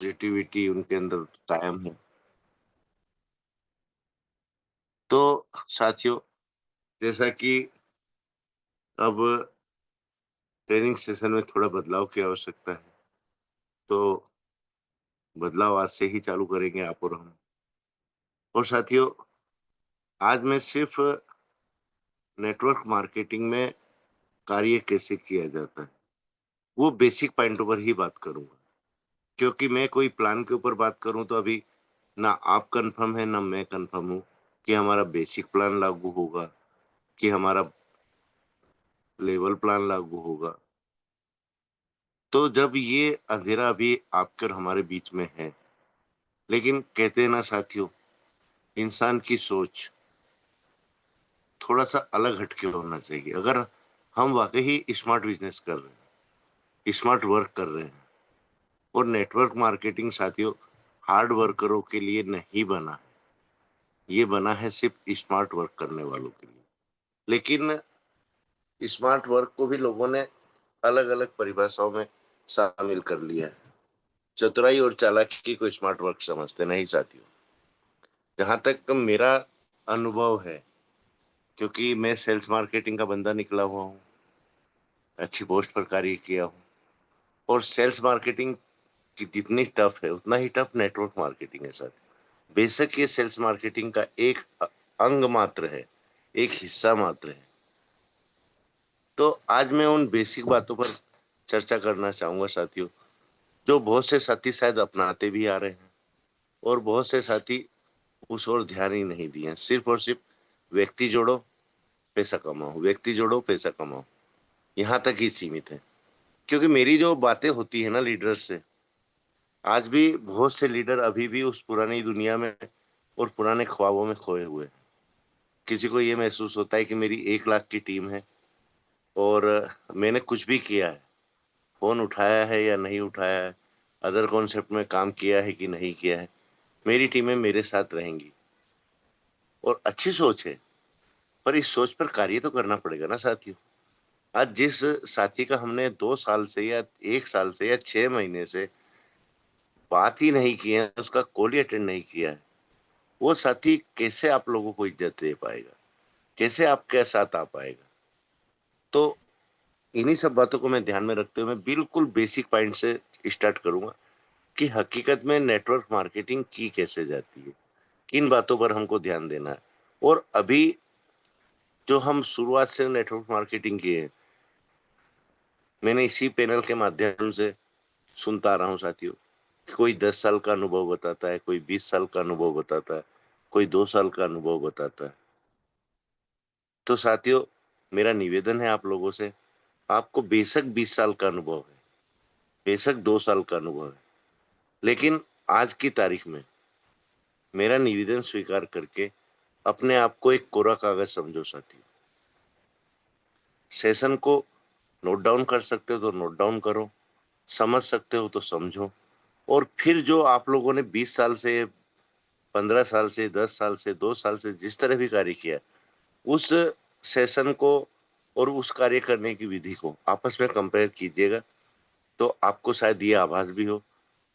Positivity उनके अंदर कायम है। तो साथियों, जैसा कि अब ट्रेनिंग सेशन में थोड़ा बदलाव की आवश्यकता है, तो बदलाव आज से ही चालू करेंगे आप और हम। और साथियों, आज मैं सिर्फ नेटवर्क मार्केटिंग में कार्य कैसे किया जाता है, वो बेसिक पॉइंटों पर ही बात करूँगा। क्योंकि मैं कोई प्लान के ऊपर बात करूँ तो अभी ना आप कन्फर्म हैं, ना मैं कन्फर्म हूँ कि हमारा बेसिक प्लान लागू होगा, कि हमारा लेवल प्लान लागू होगा। तो जब ये अंधेरा अभी आपके और हमारे बीच में है, लेकिन कहते हैं ना साथियों, इंसान की सोच थोड़ा-सा अलग हटके होना चाहिए। अगर हम वाक़ई ही स्मार्ट बिज़नेस कर रहे हैं, स्मार्ट वर्क कर रहे हैं और नेटवर्क मार्केटिंग साथियों हार्ड वर्करों के लिए नहीं बना है। ये बना है सिर्फ़ स्मार्ट वर्क करने वालों के लिए। लेकिन स्मार्ट वर्क को भी लोगों ने अलग-अलग परिभाषाओं में शामिल कर लिया है। चतुराई और चालाकी को स्मार्ट वर्क समझते नहीं साथियों। जहाँ तक मेरा अनुभव है, क्योंकि मैं सेल्स मार्केटिंग का बंदा निकला हुआ हूँ, अच्छी पोस्ट पर कार्य किया हूँ और सेल्स मार्केटिंग जितनी टफ है, उतना ही टफ नेटवर्क मार्केटिंग है साथियों। बेशक ये सेल्स मार्केटिंग का एक अंग मात्र है, एक हिस्सा मात्र है। तो आज मैं उन बेसिक बातों पर चर्चा करना चाहूँगा साथियों, जो बहुत से साथी शायद अपनाते भी आ रहे हैं और बहुत से साथी उस ओर ध्यान ही नहीं दिए हैं। सिर्फ़ और सिर्फ़ व्यक्ति जोड़ो, पैसा कमाओ, व्यक्ति जोड़ो, पैसा कमाओ, यहाँ तक ही सीमित है। क्योंकि मेरी जो बातें होती है ना लीडर्स से, आज भी बहुत से लीडर अभी भी उस पुरानी दुनिया में और पुराने ख्वाबों में खोए हुए हैं। किसी को ये महसूस होता है कि मेरी 1 लाख की टीम है और मैंने कुछ भी किया है, फ़ोन उठाया है या नहीं उठाया है, अदर कॉन्सेप्ट में काम किया है कि नहीं किया है, मेरी टीमें मेरे साथ रहेंगी और अच्छी सोच है, पर इस सोच पर कार्य तो करना पड़ेगा ना साथियों। आज जिस साथी का हमने 2 साल से या 1 साल से या 6 महीने से बात ही नहीं की है, उसका कॉल ही अटेंड नहीं किया है, वो साथी कैसे आप लोगों को इज़्ज़त दे पाएगा? कैसे आपके साथ आ पाएगा? तो इन्हीं सब बातों को मैं ध्यान में रखते हुए मैं बिल्कुल बेसिक पॉइंट से स्टार्ट करूँगा कि हकीकत में नेटवर्क मार्केटिंग की कैसे जाती है? किन बातों पर हमको ध्यान देना है? और अभी जो हम शुरुआत से नेटवर्क मार्केटिंग किए हैं, मैंने इसी पैनल के माध्यम से सुनता आ रहा हूँ साथियों। कोई 10 साल का अनुभव बताता है, कोई 20 साल का अनुभव बताता है, कोई 2 साल का अनुभव बताता है। तो साथियों, मेरा निवेदन है आप लोगों से, आपको बेशक 20 साल का अनुभव है, बेशक 2 साल का अनुभव है, लेकिन आज की तारीख में मेरा निवेदन स्वीकार करके अपने आप को एक कोरा कागज़ समझो साथियों। सेशन को नोट डाउन कर सकते हो तो नोट डाउन करो, समझ सकते हो तो समझो और फिर जो आप लोगों ने 20 साल से, 15 साल से, 10 साल से, 2 साल से जिस तरह भी कार्य किया, उस सेशन को और उस कार्य करने की विधि को आपस में कंपेयर कीजिएगा, तो आपको शायद ये आभास भी हो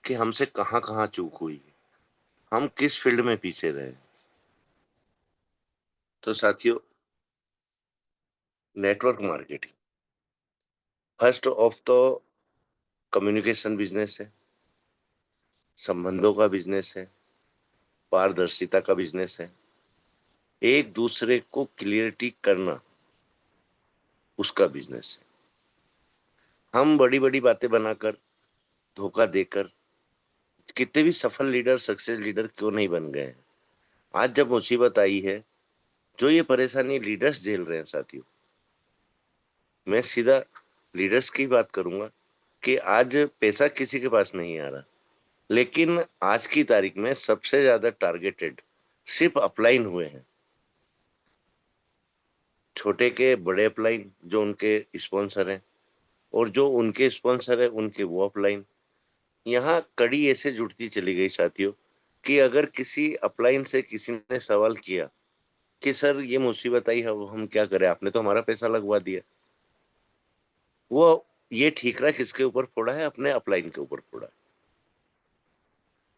कि हमसे कहाँ-कहाँ चूक हुई है, हम किस फील्ड में पीछे रहे। तो साथियों, नेटवर्क मार्केटिंग फर्स्ट ऑफ तो कम्युनिकेशन बिज़नेस है, संबंधों का बिज़नेस है, पारदर्शिता का बिज़नेस है, एक-दूसरे को क्लियरिटी करना, उसका बिज़नेस है। हम बड़ी-बड़ी बातें बनाकर, धोखा देकर कितने भी सफल लीडर, सक्सेस लीडर क्यों नहीं बन गए हैं। आज जब मुसीबत आई है, जो ये परेशानी लीडर्स झेल रहे हैं साथियों, मैं सीधा लीडर्स की बात करूँगा कि आज पैसा किसी के पास नहीं आ रहा, लेकिन आज की तारीख में सबसे ज़्यादा टारगेटेड सिर्फ़ अपलाइन हुए हैं। छोटे के बड़े अपलाइन जो उनके स्पॉन्सर हैं और जो उनके स्पॉन्सर हैं, उनके वो अपलाइन। यहाँ कड़ी ऐसे जुड़ती चली गई साथियों कि अगर किसी अपलाइन से किसी ने सवाल किया कि सर ये मुसीबत आई अब हम क्या करें? आपने तो हमारा पैसा लगवा दिया। वो ये ठीकरा किसके ऊपर फोड़ा है? अपने अपलाइन के ऊपर फोड़ा है।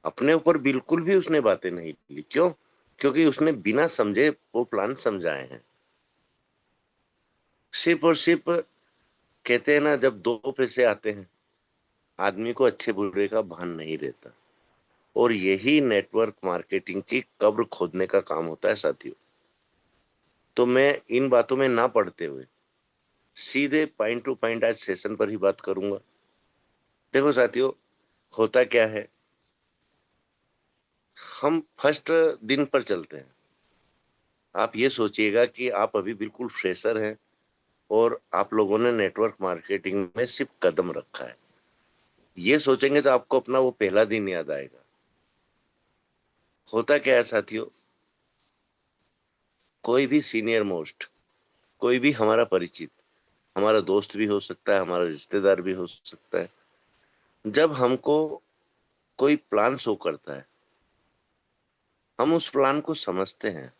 अपने ऊपर बिल्कुल भी उसने बातें नहीं ली। क्यों? क्योंकि उसने बिना समझे वो प्लान समझाए हैं। सिर्फ और सिर्फ कहते हैं ना, जब दो पैसे आते हैं आदमी को अच्छे बुरे का भान नहीं रहता। और यही नेटवर्क मार्केटिंग की कब्र खोदने का काम होता है साथियों। तो मैं इन बातों में ना पढ़ते हुए सीधे पॉइंट टू पॉइंट आज सेशन पर ही बात करूंगा। देखो साथियों, होता क्या है, हम फर्स्ट दिन पर चलते हैं। आप ये सोचिएगा कि आप अभी बिल्कुल फ्रेशर हैं और आप लोगों ने नेटवर्क मार्केटिंग में सिर्फ कदम रखा है। ये सोचेंगे तो आपको अपना वो पहला दिन याद आएगा। होता क्या है साथियों, कोई भी सीनियर मोस्ट, कोई भी हमारा परिचित, हमारा दोस्त भी हो सकता है, हमारा रिश्तेदार भी हो सकता है, जब हमको कोई प्लान शो करता है हम उस प्लान को समझते हैं।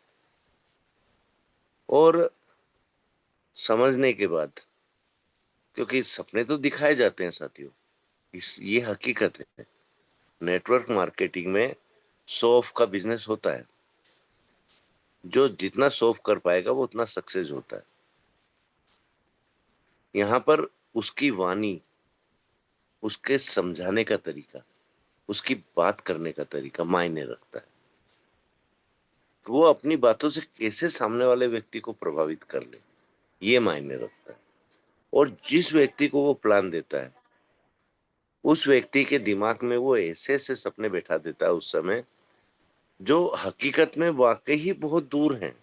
और समझने के बाद, क्योंकि सपने तो दिखाए जाते हैं साथियों, ये हकीकत है। नेटवर्क मार्केटिंग में शो ऑफ का बिजनेस होता है। जो जितना शो ऑफ कर पाएगा वो उतना सक्सेस होता है। यहाँ पर उसकी वाणी, उसके समझाने का तरीका, उसकी बात करने का तरीका मायने रखता है। वो अपनी बातों से कैसे सामने वाले व्यक्ति को प्रभावित कर ले, ये मायने रखता है। और जिस व्यक्ति को वो प्लान देता है उस व्यक्ति के दिमाग में वो ऐसे ऐसे सपने बैठा देता है उस समय, जो हकीकत में वाकई ही बहुत दूर हैं।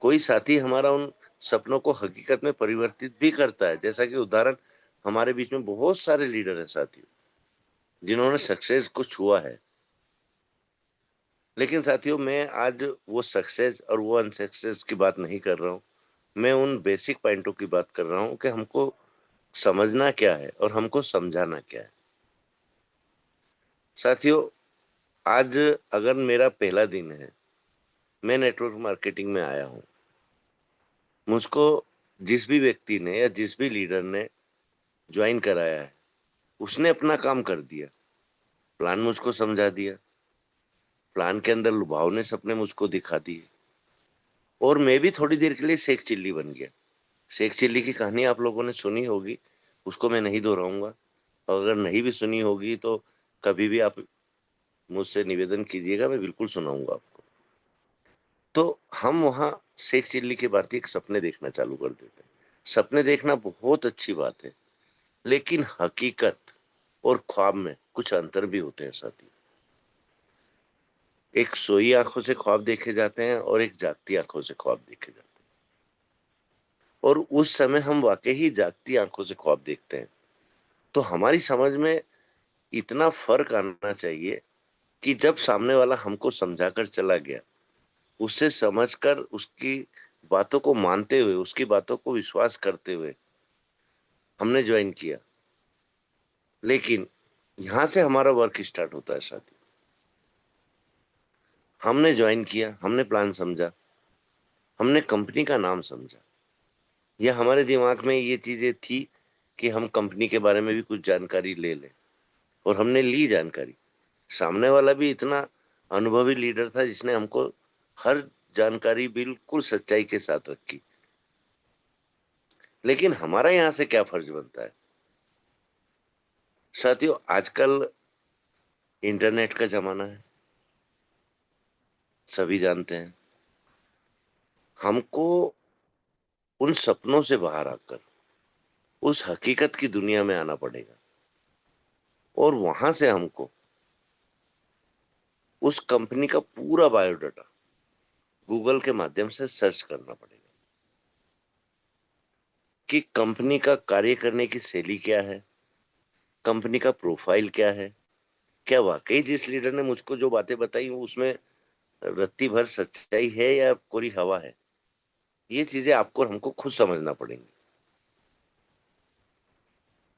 कोई साथी हमारा उन सपनों को हकीकत में परिवर्तित भी करता है। जैसा कि उदाहरण, हमारे बीच में बहुत सारे लीडर हैं साथियों जिन्होंने सक्सेस को छुआ है। लेकिन साथियों, मैं आज वो सक्सेस और वो अनसक्सेस की बात नहीं कर रहा हूँ। मैं उन बेसिक पॉइंटों की बात कर रहा हूँ कि हमको समझना क्या है और हमको समझाना क्या है। साथियों, आज अगर मेरा पहला दिन है, मैं नेटवर्क मार्केटिंग में आया हूँ, मुझको जिस भी व्यक्ति ने या जिस भी लीडर ने ज्वाइन कराया है उसने अपना काम कर दिया। प्लान मुझको समझा दिया, प्लान के अंदर लुभावने सपने मुझको दिखा दिए, और मैं भी थोड़ी देर के लिए शेख चिल्ली बन गया। शेख चिल्ली की कहानी आप लोगों ने सुनी होगी, उसको मैं नहीं दोहराऊंगा। और अगर नहीं भी सुनी होगी तो कभी भी आप मुझसे निवेदन कीजिएगा, मैं बिल्कुल सुनाऊंगा आपको। तो हम वहां शेख चिल्ली के बाद एक सपने देखना चालू कर देते हैं। सपने देखना बहुत अच्छी बात है, लेकिन हकीकत और ख्वाब में कुछ अंतर भी होते हैं साथी। एक सोई आंखों से ख्वाब देखे जाते हैं और एक जागती आंखों से ख्वाब देखे जाते हैं। और उस समय हम वाकई ही जागती आंखों से ख्वाब देखते हैं। तो हमारी समझ में इतना फर्क आना चाहिए कि जब सामने वाला हमको समझाकर चला गया, उससे समझकर उसकी बातों को मानते हुए, उसकी बातों को विश्वास करते हुए हमने ज्वाइन किया। लेकिन यहां से हमारा वर्क स्टार्ट होता है साथी। हमने ज्वाइन किया, हमने प्लान समझा, हमने कंपनी का नाम समझा, या हमारे दिमाग में ये चीजें थी कि हम कंपनी के बारे में भी कुछ जानकारी ले लें, और हमने ली जानकारी। सामने वाला भी इतना अनुभवी लीडर था जिसने हमको हर जानकारी बिल्कुल सच्चाई के साथ रखी। लेकिन हमारा यहाँ से क्या फर्ज बनता है साथियों? आजकल इंटरनेट का जमाना है, सभी जानते हैं। हमको उन सपनों से बाहर आकर उस हकीकत की दुनिया में आना पड़ेगा, और वहां से हमको उस कंपनी का पूरा बायोडाटा गूगल के माध्यम से सर्च करना पड़ेगा कि कंपनी का कार्य करने की शैली क्या है, कंपनी का प्रोफाइल क्या है, क्या वाकई जिस लीडर ने मुझको जो बातें बताई वो उसमें रत्ती भर सच्चाई है या कोरी हवा है। ये चीजें आपको और हमको खुद समझना पड़ेंगी।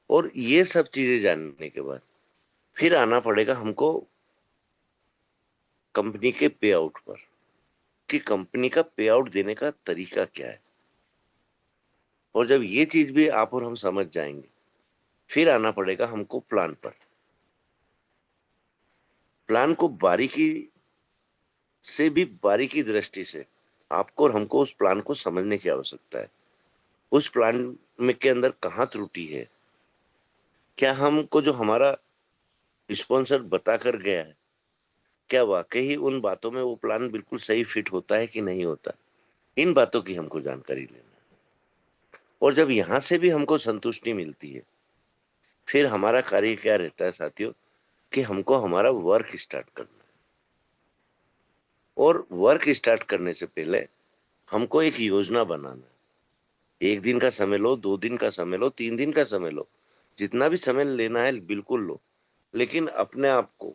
और ये सब चीजें जानने के बाद फिर आना पड़ेगा हमको कंपनी के पे आउट पर, कि कंपनी का पे आउट देने का तरीका क्या है। और जब ये चीज भी आप और हम समझ जाएंगे, फिर आना पड़ेगा हमको प्लान पर। प्लान को बारीकी से भी बारीकी दृष्टि से आपको और हमको उस प्लान को समझने की आवश्यकता है। उस प्लान में के अंदर कहाँ त्रुटि है, क्या हमको जो हमारा स्पॉन्सर बता कर गया है, क्या वाकई उन बातों में वो प्लान बिल्कुल सही फिट होता है कि नहीं होता। इन बातों की हमको जानकारी लेना है। और जब यहां से भी हमको संतुष्टि मिलती है, फिर हमारा कार्य क्या रहता है साथियों, कि हमको हमारा वर्क स्टार्ट करना है। और वर्क स्टार्ट करने से पहले हमको एक योजना बनाना है। एक दिन का समय लो, 2 दिन का समय लो, 3 दिन का समय लो, जितना भी समय लेना है बिल्कुल लो। लेकिन अपने आप को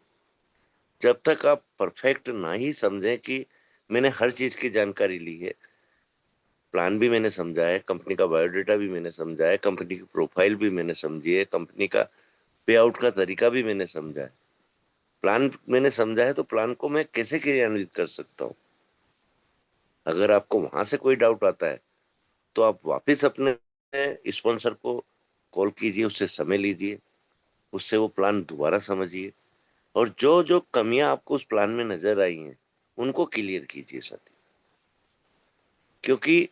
जब तक आप परफेक्ट ना ही समझें कि मैंने हर चीज की जानकारी ली है, प्लान भी मैंने समझा है, कंपनी का बायोडाटा भी मैंने समझा है, कंपनी की प्रोफाइल भी मैंने समझी है, कंपनी का पे आउट का तरीका भी मैंने समझा है, प्लान मैंने समझा है, तो प्लान को मैं कैसे क्रियान्वित कर सकता हूँ। अगर आपको वहां से कोई डाउट आता है, तो आप वापस अपने स्पॉन्सर को कॉल कीजिए, उससे समय लीजिए, उससे वो प्लान दोबारा समझिए, और जो जो कमियां आपको उस प्लान में नजर आई हैं उनको क्लियर कीजिए साथी। क्योंकि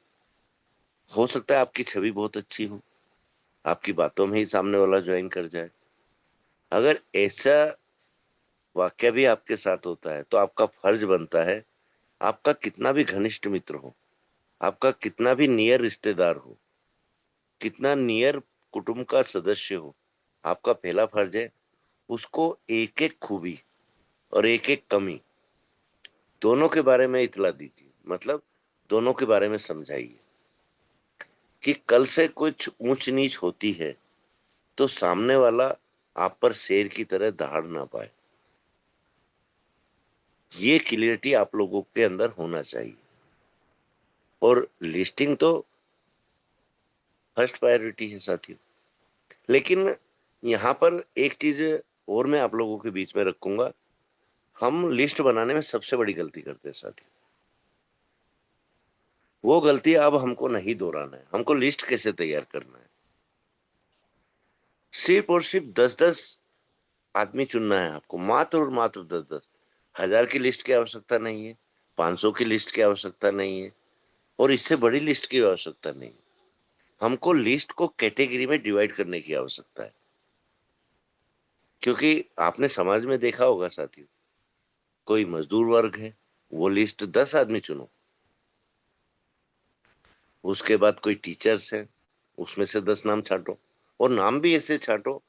हो सकता है आपकी छवि बहुत अच्छी हो, आपकी बातों में ही सामने वाला ज्वाइन कर जाए। अगर ऐसा वाक्य भी आपके साथ होता है, तो आपका फर्ज बनता है, आपका कितना भी घनिष्ठ मित्र हो, आपका कितना भी नियर रिश्तेदार हो, कितना नियर कुटुंब का सदस्य हो, आपका पहला फर्ज है उसको एक एक खूबी और एक एक कमी दोनों के बारे में इतला दीजिए। मतलब दोनों के बारे में समझाइए कि कल से कुछ ऊंच नीच होती है तो सामने वाला आप पर शेर की तरह दहाड़ ना पाए। ये क्लियरिटी आप लोगों के अंदर होना चाहिए। और लिस्टिंग तो फर्स्ट प्रायोरिटी है साथियों। लेकिन यहाँ पर एक चीज और मैं आप लोगों के बीच में रखूंगा। हम लिस्ट बनाने में सबसे बड़ी गलती करते हैं साथियों। वो गलती अब हमको नहीं दोहराना है। हमको लिस्ट कैसे तैयार करना है, सिर्फ और सिर्फ 10-10 आदमी चुनना है आपको, मात्र और मात्र 10-10। 1000 की लिस्ट की आवश्यकता नहीं है, 500 की लिस्ट की आवश्यकता नहीं है, और इससे बड़ी लिस्ट की आवश्यकता नहीं है। हमको लिस्ट को कैटेगरी में डिवाइड करने की आवश्यकता है। क्योंकि आपने समाज में देखा होगा साथियों, कोई मजदूर वर्ग है, वो लिस्ट 10 आदमी चुनो। उसके बाद कोई टीचर्स है, उसमें से 10 नाम छांटो, और नाम भी ऐसे छांटो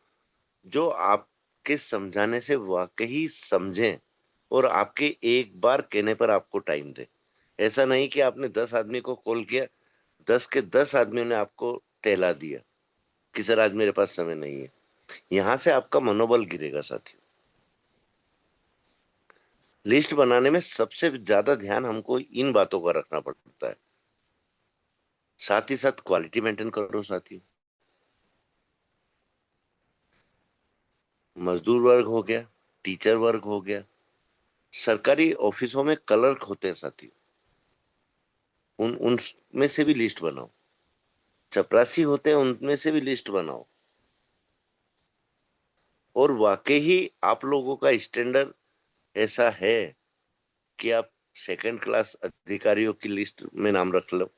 जो आपके समझाने से वाकई समझें और आपके एक बार कहने पर आपको टाइम दे। ऐसा नहीं कि आपने 10 आदमी को कॉल किया, 10 के 10 आदमियों ने आपको टहला दिया कि सर आज मेरे पास समय नहीं है। यहां से आपका मनोबल गिरेगा साथियों। लिस्ट बनाने में सबसे ज्यादा ध्यान हमको इन बातों का रखना पड़ता है। साथ ही साथ क्वालिटी मेंटेन करो साथियों। मजदूर वर्ग हो गया, टीचर वर्ग हो गया, सरकारी ऑफिसों में क्लर्क होते हैं साथियों, उन उनमें से भी लिस्ट बनाओ। चपरासी होते हैं, उनमें से भी लिस्ट बनाओ। और वाकई ही आप लोगों का स्टैंडर्ड ऐसा है कि आप सेकंड क्लास अधिकारियों की लिस्ट में नाम रख लो,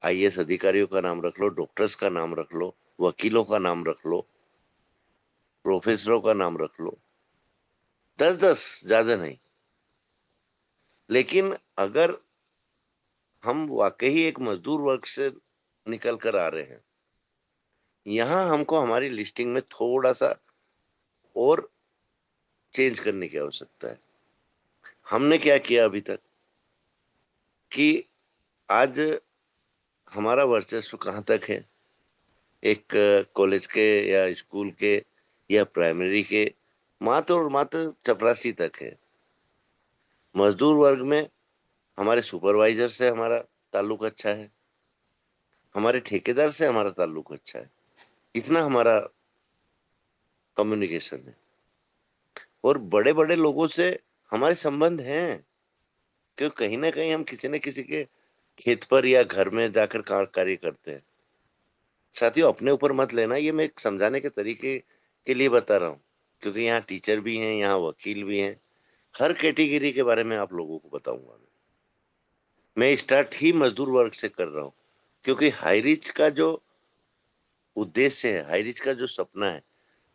आईएएस अधिकारियों का नाम रख लो, डॉक्टर्स का नाम रख लो, वकीलों का नाम रख लो, प्रोफेसरों का नाम रख लो, 10-10, ज्यादा नहीं। लेकिन अगर हम वाकई एक मजदूर वर्ग से निकल कर आ रहे हैं, यहाँ हमको हमारी लिस्टिंग में थोड़ा सा और चेंज करने की आवश्यकता है। हमने क्या किया अभी तक कि आज हमारा वर्चस्व कहाँ तक है, एक कॉलेज के या स्कूल के या प्राइमरी के मात्र और मात्र चपरासी तक है। मजदूर वर्ग में हमारे सुपरवाइजर से हमारा ताल्लुक अच्छा है, हमारे ठेकेदार से हमारा ताल्लुक अच्छा है, इतना हमारा कम्युनिकेशन है। और बड़े बड़े लोगों से हमारे संबंध हैं, क्योंकि कहीं ना कहीं हम किसी न किसी के खेत पर या घर में जाकर कार्य करते हैं। साथियों अपने ऊपर मत लेना, ये मैं एक समझाने के तरीके के लिए बता रहा हूँ। क्योंकि यहाँ टीचर भी हैं, यहाँ वकील भी हैं, हर कैटेगरी के बारे में आप लोगों को बताऊंगा। मैं स्टार्ट ही मजदूर वर्ग से कर रहा हूँ, क्योंकि हाई रिच का जो उद्देश्य है, हाई रिच का जो सपना है,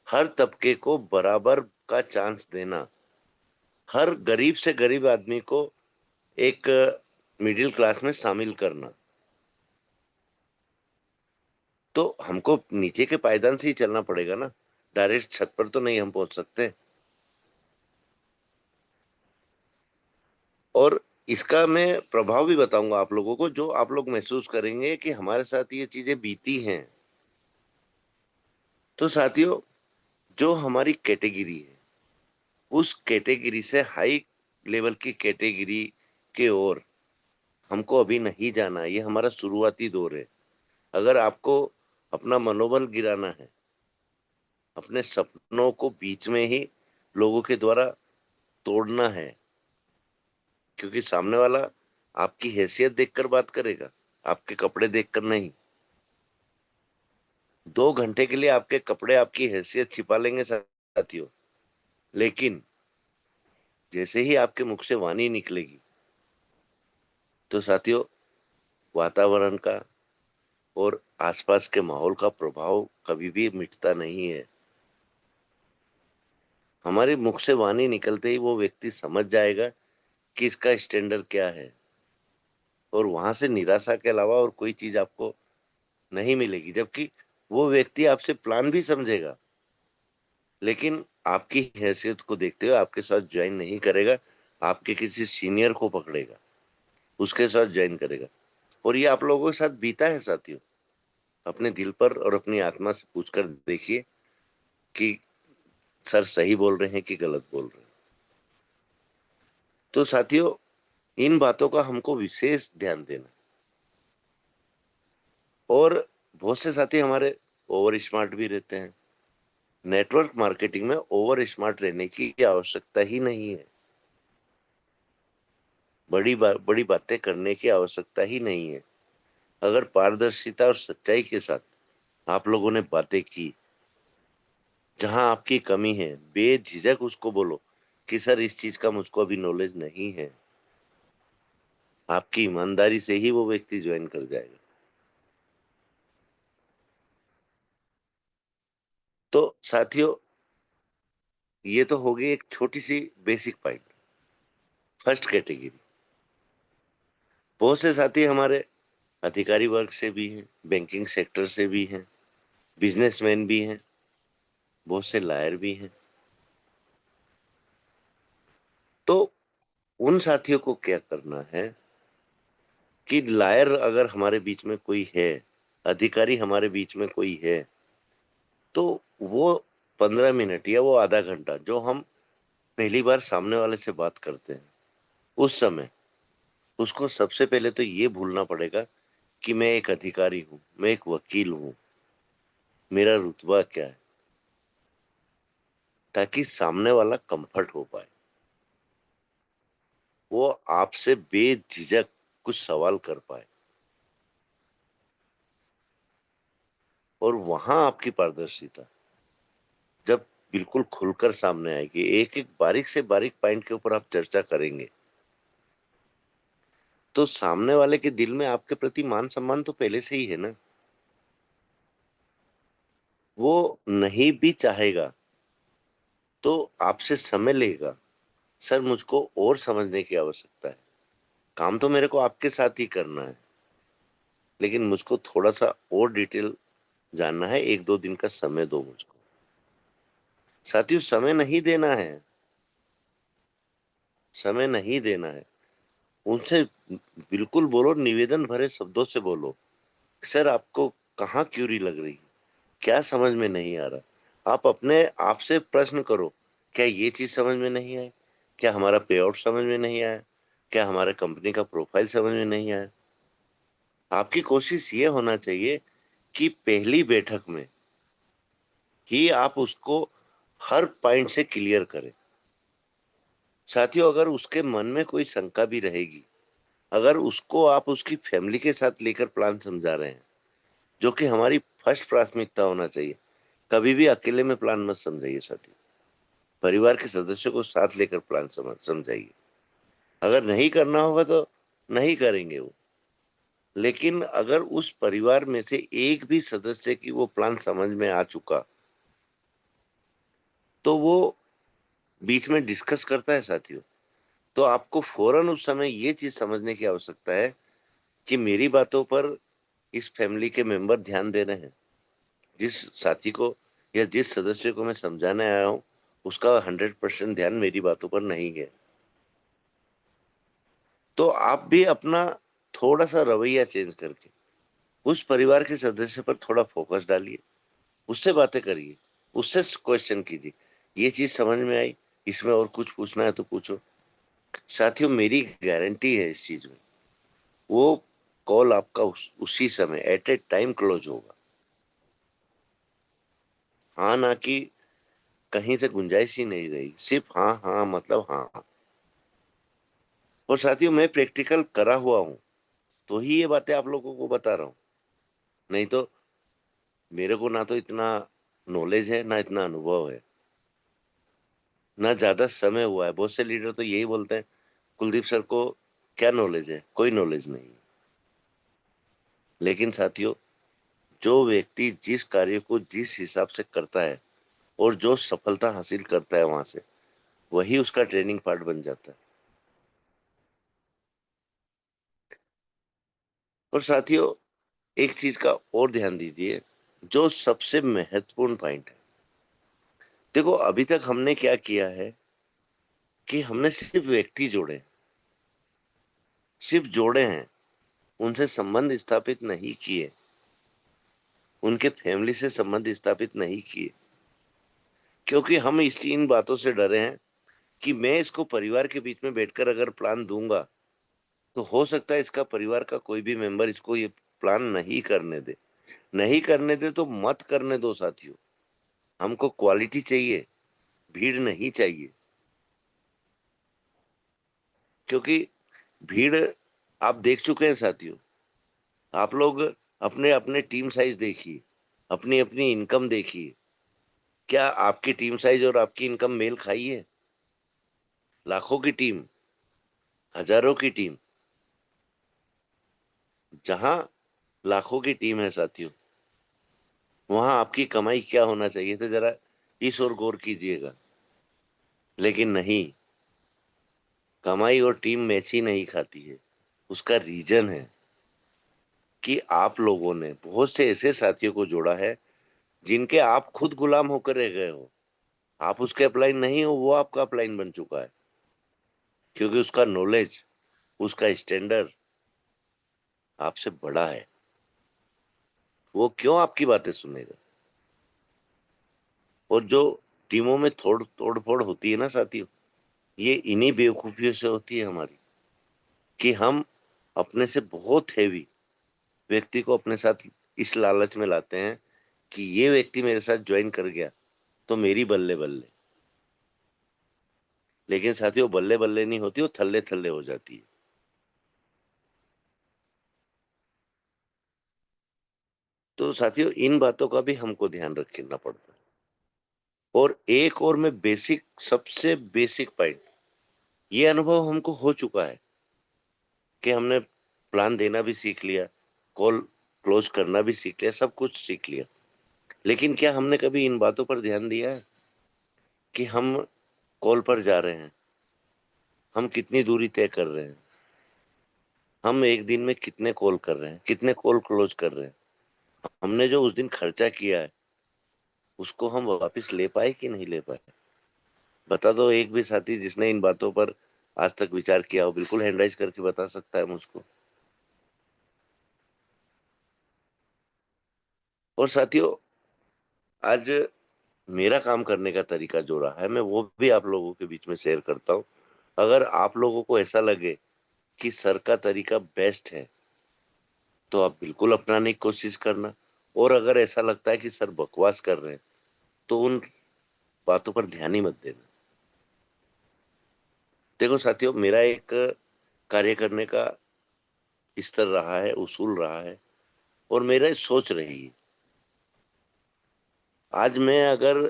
हर तबके को बराबर का चांस देना, हर गरीब से गरीब आदमी को एक मिडिल क्लास में शामिल करना। तो हमको नीचे के पायदान से ही चलना पड़ेगा ना, डायरेक्ट छत पर तो नहीं हम पहुंच सकते। और इसका मैं प्रभाव भी बताऊंगा आप लोगों को, जो आप लोग महसूस करेंगे कि हमारे साथ ये चीजें बीती हैं। तो साथियों, जो हमारी कैटेगरी है, उस कैटेगरी से हाई लेवल की कैटेगरी के ओर हमको अभी नहीं जाना। ये हमारा शुरुआती दौर है। अगर आपको अपना मनोबल गिराना है, अपने सपनों को बीच में ही लोगों के द्वारा तोड़ना है, क्योंकि सामने वाला आपकी हैसियत देखकर बात करेगा, आपके कपड़े देखकर नहीं। 2 घंटे के लिए आपके कपड़े आपकी हैसियत छिपा लेंगे साथियों, लेकिन जैसे ही आपके मुख से वाणी निकलेगी, तो साथियों, वातावरण का और आसपास के माहौल का प्रभाव कभी भी मिटता नहीं है। हमारे मुख से वाणी निकलते ही वो व्यक्ति समझ जाएगा कि इसका स्टैंडर्ड क्या है, और वहां से निराशा के अलावा और कोई चीज आपको नहीं मिलेगी। जबकि वो व्यक्ति आपसे प्लान भी समझेगा, लेकिन आपकी हैसियत को देखते हुए आपके साथ ज्वाइन नहीं करेगा, आपके किसी सीनियर को पकड़ेगा, उसके साथ ज्वाइन करेगा। और ये आप लोगों के साथ बीता है साथियों। अपने दिल पर और अपनी आत्मा से पूछकर देखिए कि सर सही बोल रहे हैं कि गलत बोल रहे हैं। तो साथियों, इन बातों का हमको विशेष ध्यान देना। और बहुत से साथी हमारे ओवर स्मार्ट भी रहते हैं। नेटवर्क मार्केटिंग में ओवर स्मार्ट रहने की आवश्यकता ही नहीं है। बड़ी बातें करने की आवश्यकता ही नहीं है। अगर पारदर्शिता और सच्चाई के साथ आप लोगों ने बातें की, जहां आपकी कमी है, बेझिझक उसको बोलो कि सर इस चीज का मुझको अभी नॉलेज नहीं है। आपकी ईमानदारी से ही वो व्यक्ति ज्वाइन कर जाएगा। तो साथियों, ये तो होगी एक छोटी सी बेसिक पॉइंट, फर्स्ट कैटेगरी। बहुत से साथी हमारे अधिकारी वर्ग से भी हैं, बैंकिंग सेक्टर से भी हैं, बिजनेसमैन भी हैं, बहुत से लायर भी हैं। तो उन साथियों को क्या करना है कि लायर अगर हमारे बीच में कोई है, अधिकारी हमारे बीच में कोई है, तो वो 15 मिनट या वो आधा घंटा जो हम पहली बार सामने वाले से बात करते हैं, उस समय उसको सबसे पहले तो ये भूलना पड़ेगा कि मैं एक अधिकारी हूं, मैं एक वकील हूं, मेरा रुतबा क्या है, ताकि सामने वाला कंफर्ट हो पाए, वो आपसे बेझिझक कुछ सवाल कर पाए, और वहां आपकी पारदर्शिता जब बिल्कुल खुलकर सामने आएगी, एक एक बारीक से बारीक पॉइंट के ऊपर आप चर्चा करेंगे, तो सामने वाले के दिल में आपके प्रति मान सम्मान तो पहले से ही है ना। वो नहीं भी चाहेगा तो आपसे समय लेगा, सर मुझको और समझने की आवश्यकता है, काम तो मेरे को आपके साथ ही करना है, लेकिन मुझको थोड़ा सा और डिटेल जानना है, 1-2 दिन का समय दो मुझको। साथियों, समय नहीं देना है, समय नहीं देना है। उनसे बिल्कुल बोलो, निवेदन भरे शब्दों से बोलो, सर आपको कहाँ क्यूरी लग रही है, क्या समझ में नहीं आ रहा। आप अपने आप से प्रश्न करो, क्या ये चीज समझ में नहीं आई, क्या हमारा पे आउट समझ में नहीं आया, क्या हमारे कंपनी का प्रोफाइल समझ में नहीं आया। आपकी कोशिश ये होना चाहिए कि पहली बैठक में ही आप उसको हर पॉइंट से क्लियर करें। साथियों, अगर उसके मन में कोई शंका भी रहेगी, अगर उसको आप उसकी फैमिली के साथ लेकर प्लान समझा रहे हैं, जो कि हमारी फर्स्ट प्राथमिकता होना चाहिए, कभी भी अकेले में प्लान मत समझाइए साथियों। परिवार के सदस्यों को साथ लेकर प्लान समझाइए। अगर नहीं करना होगा तो नहीं करेंगे वो, लेकिन अगर उस परिवार में से एक भी सदस्य की वो प्लान समझ में आ चुका, तो वो बीच में डिस्कस करता है साथियों, तो आपको फौरन उस समय ये चीज समझने की आवश्यकता है कि मेरी बातों पर इस फैमिली के मेंबर ध्यान दे रहे हैं। जिस साथी को या जिस सदस्य को मैं समझाने आया हूँ, उसका 100% ध्यान मेरी बातों पर नहीं है। तो आप भी अपना थोड़ा सा रवैया चेंज करके उस परिवार के सदस्य पर थोड़ा फोकस डालिए, उससे बातें करिए, उससे क्वेश्चन कीजिए, ये चीज समझ में आई, इसमें और कुछ पूछना है तो पूछो। साथियों, मेरी गारंटी है इस चीज में, वो कॉल आपका उसी समय एट ए टाइम क्लोज होगा। हाँ ना कि कहीं से गुंजाइश ही नहीं रही, सिर्फ हाँ हाँ मतलब हाँ हाँ। और साथियों, मैं प्रैक्टिकल करा हुआ हूँ, तो ही ये बातें आप लोगों को बता रहा हूँ। नहीं तो मेरे को ना तो इतना नॉलेज है, ना इतना अनुभव है, ना ज्यादा समय हुआ है। बहुत से लीडर तो यही बोलते हैं, कुलदीप सर को क्या नॉलेज है, कोई नॉलेज नहीं। लेकिन साथियों, जो व्यक्ति जिस कार्य को जिस हिसाब से करता है और जो सफलता हासिल करता है वहां से, वही उसका ट्रेनिंग पार्ट बन जाता है। और साथियों, एक चीज का और ध्यान दीजिए, जो सबसे महत्वपूर्ण पॉइंट है। देखो, अभी तक हमने क्या किया है कि हमने सिर्फ व्यक्ति जोड़े, सिर्फ जोड़े हैं, उनसे संबंध स्थापित नहीं किए, उनके फैमिली से संबंध स्थापित नहीं किए, क्योंकि हम इस इन बातों से डरे हैं कि मैं इसको परिवार के बीच में बैठकर अगर प्लान दूंगा, तो हो सकता है इसका परिवार का कोई भी मेंबर इसको ये प्लान नहीं करने दे। नहीं करने दे तो मत करने दो साथियों। हमको क्वालिटी चाहिए, भीड़ नहीं चाहिए। क्योंकि भीड़ आप देख चुके हैं साथियों। आप लोग अपने अपने टीम साइज देखिए, अपनी अपनी इनकम देखिए। क्या आपकी टीम साइज और आपकी इनकम मेल खाई है? लाखों की टीम, हजारों की टीम, जहां लाखों की टीम है साथियों, वहां आपकी कमाई क्या होना चाहिए था, जरा इस ओर गौर कीजिएगा। लेकिन नहीं, कमाई और टीम मैच ही नहीं खाती है। उसका रीजन है कि आप लोगों ने बहुत से ऐसे साथियों को जोड़ा है जिनके आप खुद गुलाम होकर रह गए हो। आप उसके अपलाइन नहीं हो, वो आपका अपलाइन बन चुका है, क्योंकि उसका नॉलेज, उसका स्टैंडर्ड आपसे बड़ा है। वो क्यों आपकी बातें सुनेगा? और जो टीमों में तोड़ फोड़ होती है ना साथियों, ये इन्हीं बेवकूफियों से होती है हमारी, कि हम अपने से बहुत हैवी व्यक्ति को अपने साथ इस लालच में लाते हैं कि ये व्यक्ति मेरे साथ ज्वाइन कर गया तो मेरी बल्ले बल्ले। लेकिन साथियों, बल्ले बल्ले नहीं होती, वो थल्ले थल्ले हो जाती है। तो साथियों, इन बातों का भी हमको ध्यान रखना पड़ता है। और एक और मैं बेसिक, सबसे बेसिक पॉइंट, ये अनुभव हमको हो चुका है कि हमने प्लान देना भी सीख लिया, कॉल क्लोज करना भी सीख लिया, सब कुछ सीख लिया। लेकिन क्या हमने कभी इन बातों पर ध्यान दिया है कि हम कॉल पर जा रहे हैं, हम कितनी दूरी तय कर रहे हैं, हम एक दिन में कितने कॉल कर रहे हैं, कितने कॉल क्लोज कर रहे हैं, हमने जो उस दिन खर्चा किया है उसको हम वापस ले पाए कि नहीं ले पाए? बता दो एक भी साथी जिसने इन बातों पर आज तक विचार किया हो, बिल्कुल हैंड राइज करके बता सकता है मुझको। और साथियों, आज मेरा काम करने का तरीका जो रहा है, मैं वो भी आप लोगों के बीच में शेयर करता हूँ। अगर आप लोगों को ऐसा लगे कि सर का तरीका बेस्ट है, तो आप बिल्कुल अपनाने की कोशिश करना। और अगर ऐसा लगता है कि सर बकवास कर रहे हैं, तो उन बातों पर ध्यान ही मत देना। देखो साथियों, मेरा एक कार्य करने का स्तर रहा है, उसूल रहा है, और मेरा सोच रही है। आज मैं अगर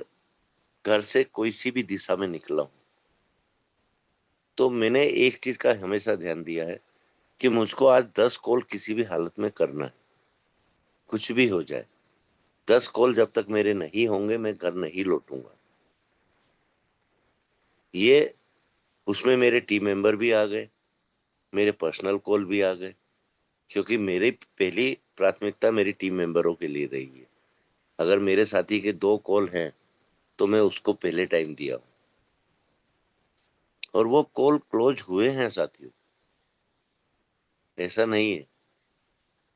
घर से कोई सी भी दिशा में निकला हूं, तो मैंने एक चीज का हमेशा ध्यान दिया है कि मुझको आज 10 कॉल किसी भी हालत में करना है, कुछ भी हो जाए। 10 कॉल जब तक मेरे नहीं होंगे मैं घर नहीं लौटूंगा। ये उसमें मेरे टीम मेंबर भी आ गए, मेरे पर्सनल कॉल भी आ गए, क्योंकि मेरी पहली प्राथमिकता मेरी टीम मेंबरों के लिए रही है। अगर मेरे साथी के 2 कॉल हैं तो मैं उसको पहले टाइम दिया हूं, और वो कॉल क्लोज हुए हैं साथियों। ऐसा नहीं है।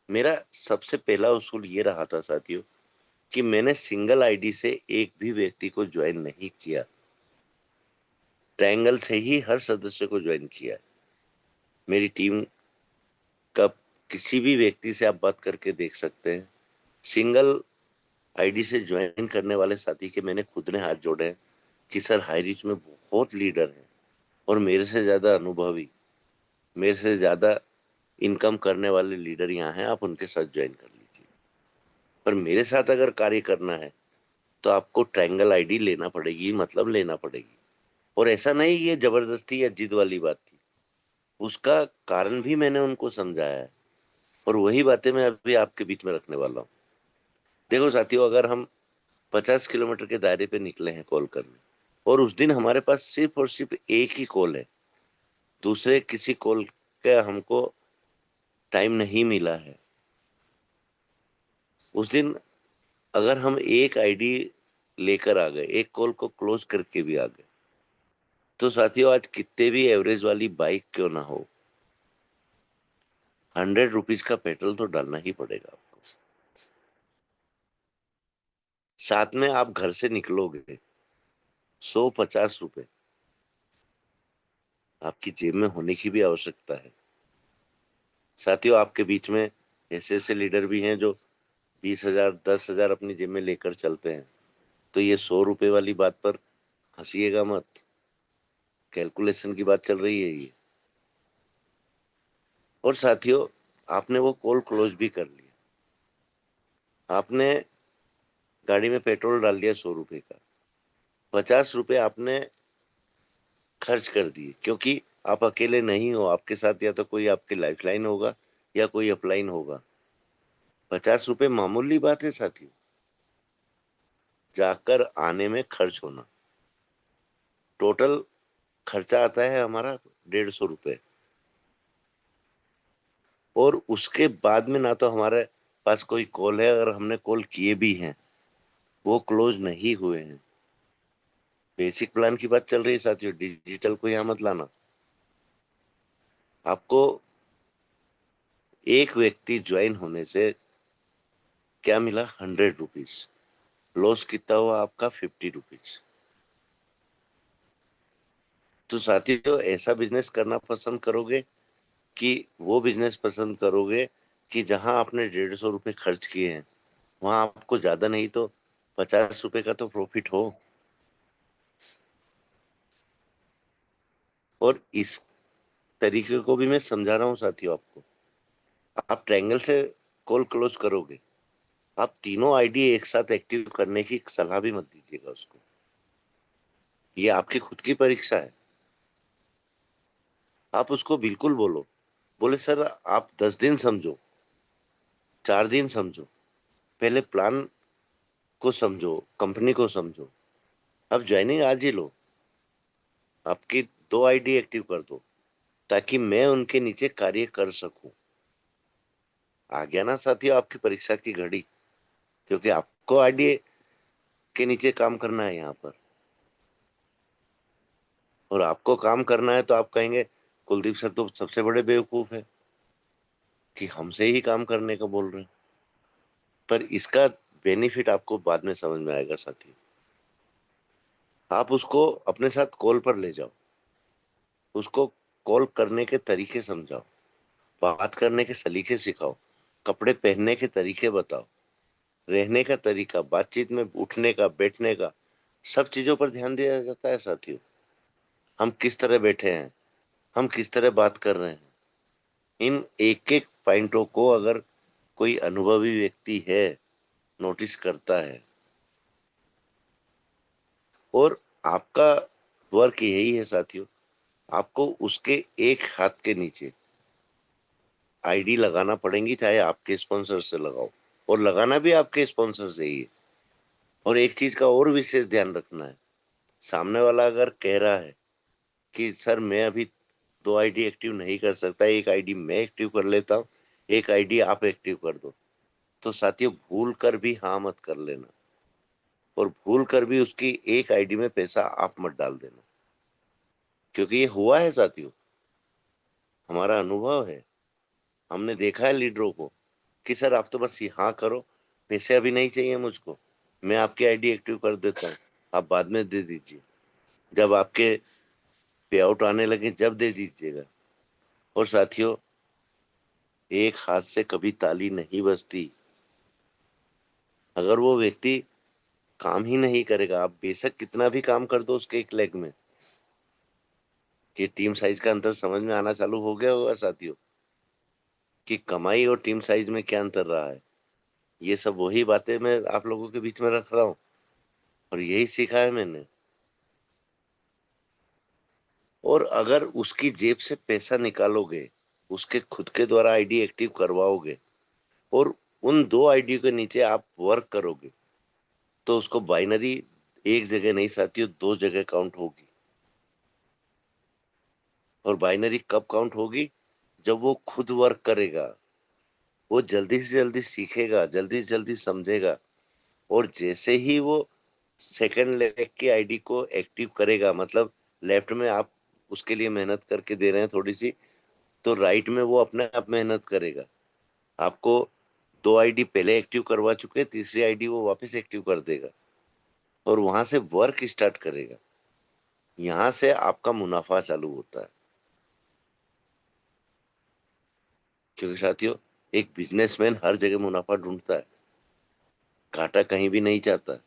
मेरा सबसे पहला उसूल ये रहा था साथियों कि मैंने सिंगल आईडी से एक भी व्यक्ति को ज्वाइन नहीं किया, ट्रायंगल से ही हर सदस्य को ज्वाइन किया है। मेरी टीम का किसी भी व्यक्ति से आप बात करके देख सकते हैं, सिंगल आईडी से ज्वाइन करने वाले साथी के मैंने खुद ने हाथ जोड़े हैं कि सर हाई रिच में बहुत लीडर हैं और मेरे से ज्यादा अनुभवी, मेरे से ज्यादा इनकम करने वाले लीडर यहाँ हैं, आप उनके साथ ज्वाइन कर लीजिए। पर मेरे साथ अगर कार्य करना है तो आपको ट्रायंगल आईडी लेना पड़ेगी, मतलब लेना पड़ेगी। और ऐसा नहीं ये जबरदस्ती या जिद वाली बात थी, उसका कारण भी मैंने उनको समझाया है, और वही बातें मैं अभी आपके बीच में रखने वाला हूँ। देखो साथियों, अगर हम 50 किलोमीटर के दायरे पे निकले हैं कॉल करने, और उस दिन हमारे पास सिर्फ और सिर्फ एक ही कॉल है, दूसरे किसी कॉल का हमको टाइम नहीं मिला है, उस दिन अगर हम एक आईडी लेकर आ गए, एक कॉल को क्लोज करके भी आ गए, तो साथियों आज कितने भी एवरेज वाली बाइक क्यों ना हो, 100 रुपीज का पेट्रोल तो डालना ही पड़ेगा आपको। साथ में आप घर से निकलोगे, 150 रुपए आपकी जेब में होने की भी आवश्यकता है। साथियों आपके बीच में ऐसे ऐसे लीडर भी हैं जो 20,000 10,000 अपनी जेब में लेकर चलते हैं, तो ये 100 रुपए वाली बात पर हंसिएगा मत, कैलकुलेशन की बात चल रही है ये। और साथियों आपने वो कॉल क्लोज भी कर लिया, आपने गाड़ी में पेट्रोल डाल दिया 100 रुपए का, 50 रुपए आपने खर्च कर दिए, क्योंकि आप अकेले नहीं हो, आपके साथ या तो कोई आपकी लाइफलाइन होगा या कोई अपलाइन होगा। 50 रुपए मामूली बात है साथियों, जाकर आने में खर्च होना, टोटल खर्चा आता है हमारा 150 रुपए। और उसके बाद में ना तो हमारे पास कोई कॉल है, अगर हमने कॉल किए भी हैं वो क्लोज नहीं हुए हैं। बेसिक प्लान की बात चल रही है साथियों, डिजिटल को यहां मत लाना। आपको एक व्यक्ति ज्वाइन होने से क्या मिला, 100 रुपीज। लॉस कितना हुआ आपका, 50 रुपीज। तो साथियों ऐसा बिजनेस करना पसंद करोगे कि वो बिजनेस पसंद करोगे कि जहां आपने 150 रुपए खर्च किए हैं वहां आपको ज्यादा नहीं तो 50 रुपए का तो प्रॉफिट हो। और इस तरीके को भी मैं समझा रहा हूँ साथियों आपको। आप ट्रायंगल से कॉल क्लोज करोगे, आप तीनों आईडी एक साथ एक्टिव करने की सलाह भी मत दीजिएगा उसको, ये आपकी खुद की परीक्षा है। आप उसको बिल्कुल बोलो, बोले सर आप 10 दिन समझो, 4 दिन समझो, पहले प्लान को समझो, कंपनी को समझो, अब ज्वाइनिंग आज ही लो, आपकी 2 आईडी एक्टिव कर दो ताकि मैं उनके नीचे कार्य कर सकूं। आ गया ना साथियों आपकी परीक्षा की घड़ी, क्योंकि आपको आईडी के नीचे काम करना है यहाँ पर, और आपको काम करना है तो आप कहेंगे कुलदीप सर तो सबसे बड़े बेवकूफ है कि हमसे ही काम करने का बोल रहे हैं। पर इसका बेनिफिट आपको बाद में समझ में आएगा साथी। आप उसको अपने साथ कॉल पर ले जाओ, उसको कॉल करने के तरीके समझाओ, बात करने के सलीके सिखाओ, कपड़े पहनने के तरीके बताओ, रहने का तरीका, बातचीत में उठने का बैठने का, सब चीजों पर ध्यान दिया जाता है साथियों। हम किस तरह बैठे हैं, हम किस तरह बात कर रहे हैं, इन एक एक पॉइंटों को अगर कोई अनुभवी व्यक्ति है नोटिस करता है और आपका वर्क यही है साथियों, आपको उसके एक हाथ के नीचे आईडी लगाना पड़ेगी, चाहे आपके स्पॉन्सर से लगाओ, और लगाना भी आपके स्पॉन्सर से ही है। और एक चीज का और विशेष ध्यान रखना है, सामने वाला अगर कह रहा है कि सर मैं अभी 2 आईडी एक्टिव नहीं कर सकता, एक आईडी मैं एक्टिव कर लेता हूँ, एक आईडी आप एक्टिव कर दो, तो साथियों भूल कर भी हाँ मत कर लेना, और भूल कर भी उसकी एक आईडी में पैसा आप मत डाल देना, क्योंकि ये हुआ है साथियों, हमारा अनुभव है। हमने देखा है लीडरों को कि सर आप तो बस हाँ करो, पैसे अभी नहीं चाहिए मुझको, मैं आपकी आईडी एक्टिव कर देता हूँ, आप बाद में दे दीजिए, जब आपके पे आउट आने लगे जब दे दीजिएगा। और साथियों, एक हाथ से कभी ताली नहीं बजती। अगर वो व्यक्ति काम ही नहीं करेगा, आप बेशक कितना भी काम कर दो उसके एक लेग में, कि टीम साइज का अंतर समझ में आना चालू हो गया होगा साथियों, कि कमाई और टीम साइज में क्या अंतर रहा है। ये सब वही बातें मैं आप लोगों के बीच में रख रहा हूँ, और यही सीखा है मैंने। और अगर उसकी जेब से पैसा निकालोगे, उसके खुद के द्वारा आईडी एक्टिव करवाओगे, और उन 2 आईडी के नीचे आप वर्क करोगे, तो उसको बाइनरी एक जगह नहीं साथियों 2 जगह काउंट होगी। और बाइनरी कब काउंट होगी? जब वो खुद वर्क करेगा, वो जल्दी से जल्दी सीखेगा, जल्दी से जल्दी समझेगा, और जैसे ही वो सेकंड लेग की आईडी को एक्टिव करेगा, मतलब लेफ्ट में आप उसके लिए मेहनत करके दे रहे हैं थोड़ी सी, तो राइट में वो अपने आप मेहनत करेगा। आपको 2 आईडी पहले एक्टिव करवा चुके, तीसरी आईडी वो वापस एक्टिव कर देगा, और वहां से वर्क स्टार्ट करेगा। यहां से आपका मुनाफा चालू होता है। क्योंकि साथियों, एक बिजनेसमैन हर जगह मुनाफा ढूंढता है, घाटा कहीं भी नहीं चाहता।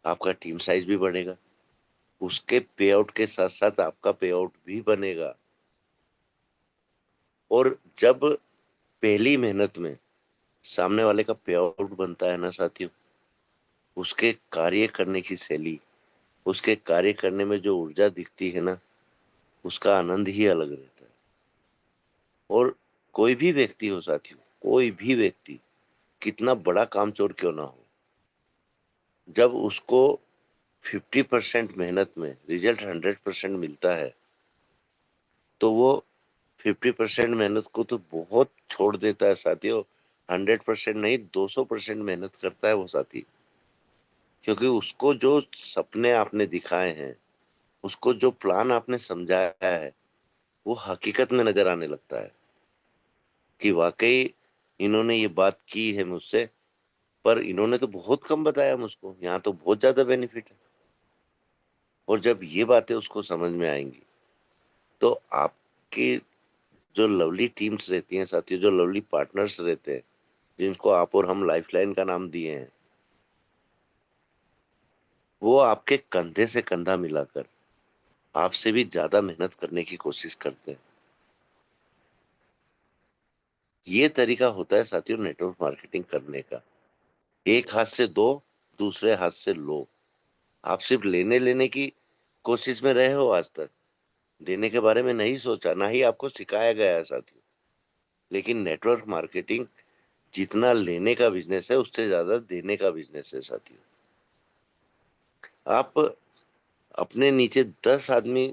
आपका टीम साइज भी बढ़ेगा, उसके पे आउट के साथ साथ आपका पे आउट भी बनेगा। और जब पहली मेहनत में सामने वाले का पे आउट बनता है ना साथियों, उसके कार्य करने की शैली, उसके कार्य करने में जो ऊर्जा दिखती है ना, उसका आनंद ही अलग रहता है। और कोई भी व्यक्ति हो साथियों, कोई भी व्यक्ति कितना बड़ा कामचोर क्यों ना हो, जब उसको 50% मेहनत में रिजल्ट 100% मिलता है, तो वो 50% मेहनत को तो बहुत छोड़ देता है साथियों। 100% नहीं, 200% मेहनत करता है वो साथी, क्योंकि उसको जो सपने आपने दिखाए हैं, उसको जो प्लान आपने समझाया है, वो हकीकत में नजर आने लगता है कि वाकई इन्होंने ये बात की है मुझसे, पर इन्होंने तो बहुत कम बताया मुझको, यहाँ तो बहुत ज्यादा बेनिफिट है। और जब ये बातें उसको समझ में आएंगी, तो आपकी जो लवली टीम्स रहती हैं साथियों, जो लवली पार्टनर्स रहते हैं, जिनको आप और हम लाइफलाइन का नाम दिए हैं, वो आपके कंधे से कंधा मिलाकर आपसे भी ज्यादा मेहनत करने की कोशिश करते हैं। ये तरीका होता है साथियों नेटवर्क मार्केटिंग करने का। एक हाथ से दो, दूसरे हाथ से लो। आप सिर्फ लेने लेने की कोशिश में रहे हो आज तक, देने के बारे में नहीं सोचा, ना ही आपको सिखाया गया है साथियों। लेकिन नेटवर्क मार्केटिंग जितना लेने का बिजनेस है, उससे ज्यादा देने का बिजनेस है साथियों। आप अपने नीचे 10 आदमी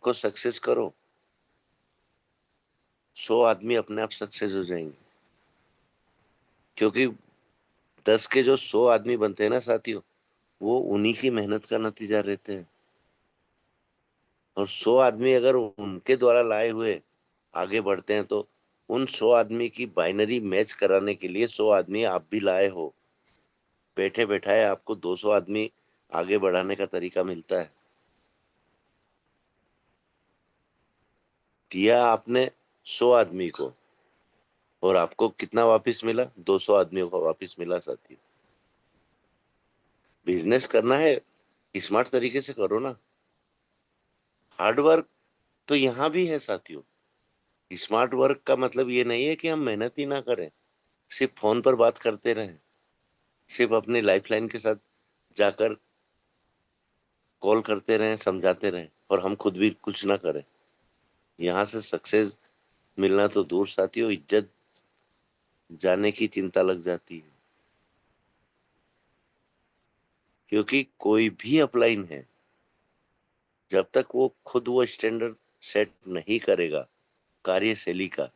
को सक्सेस करो, 100 आदमी अपने आप सक्सेस हो जाएंगे। क्योंकि 10 के जो 100 आदमी बनते हैं ना साथियों, वो उन्हीं की मेहनत का नतीजा रहते हैं। और 100 आदमी अगर उनके द्वारा लाए हुए आगे बढ़ते हैं, तो उन 100 आदमी की बाइनरी मैच कराने के लिए 100 आदमी आप भी लाए हो। बैठे बैठाए आपको 200 आदमी आगे बढ़ाने का तरीका मिलता है। दिया आपने 100 आदमी को, और आपको कितना वापस मिला? 200 आदमियों का वापस मिला साथी। बिजनेस करना है, स्मार्ट तरीके से करो ना। हार्ड वर्क तो यहाँ भी है साथियों। स्मार्ट वर्क का मतलब ये नहीं है कि हम मेहनत ही ना करें, सिर्फ फोन पर बात करते रहें, सिर्फ अपनी लाइफलाइन के साथ जाकर कॉल करते रहें, समझाते रहें, और हम खुद भी कुछ ना करें, यहाँ से सक्सेस मिलना तो दूर साथियों, इज्जत जाने की चिंता लग जाती है। क्योंकि कोई भी अपलाइन है, जब तक वो खुद वो स्टैंडर्ड सेट नहीं करेगा कार्यशैली का,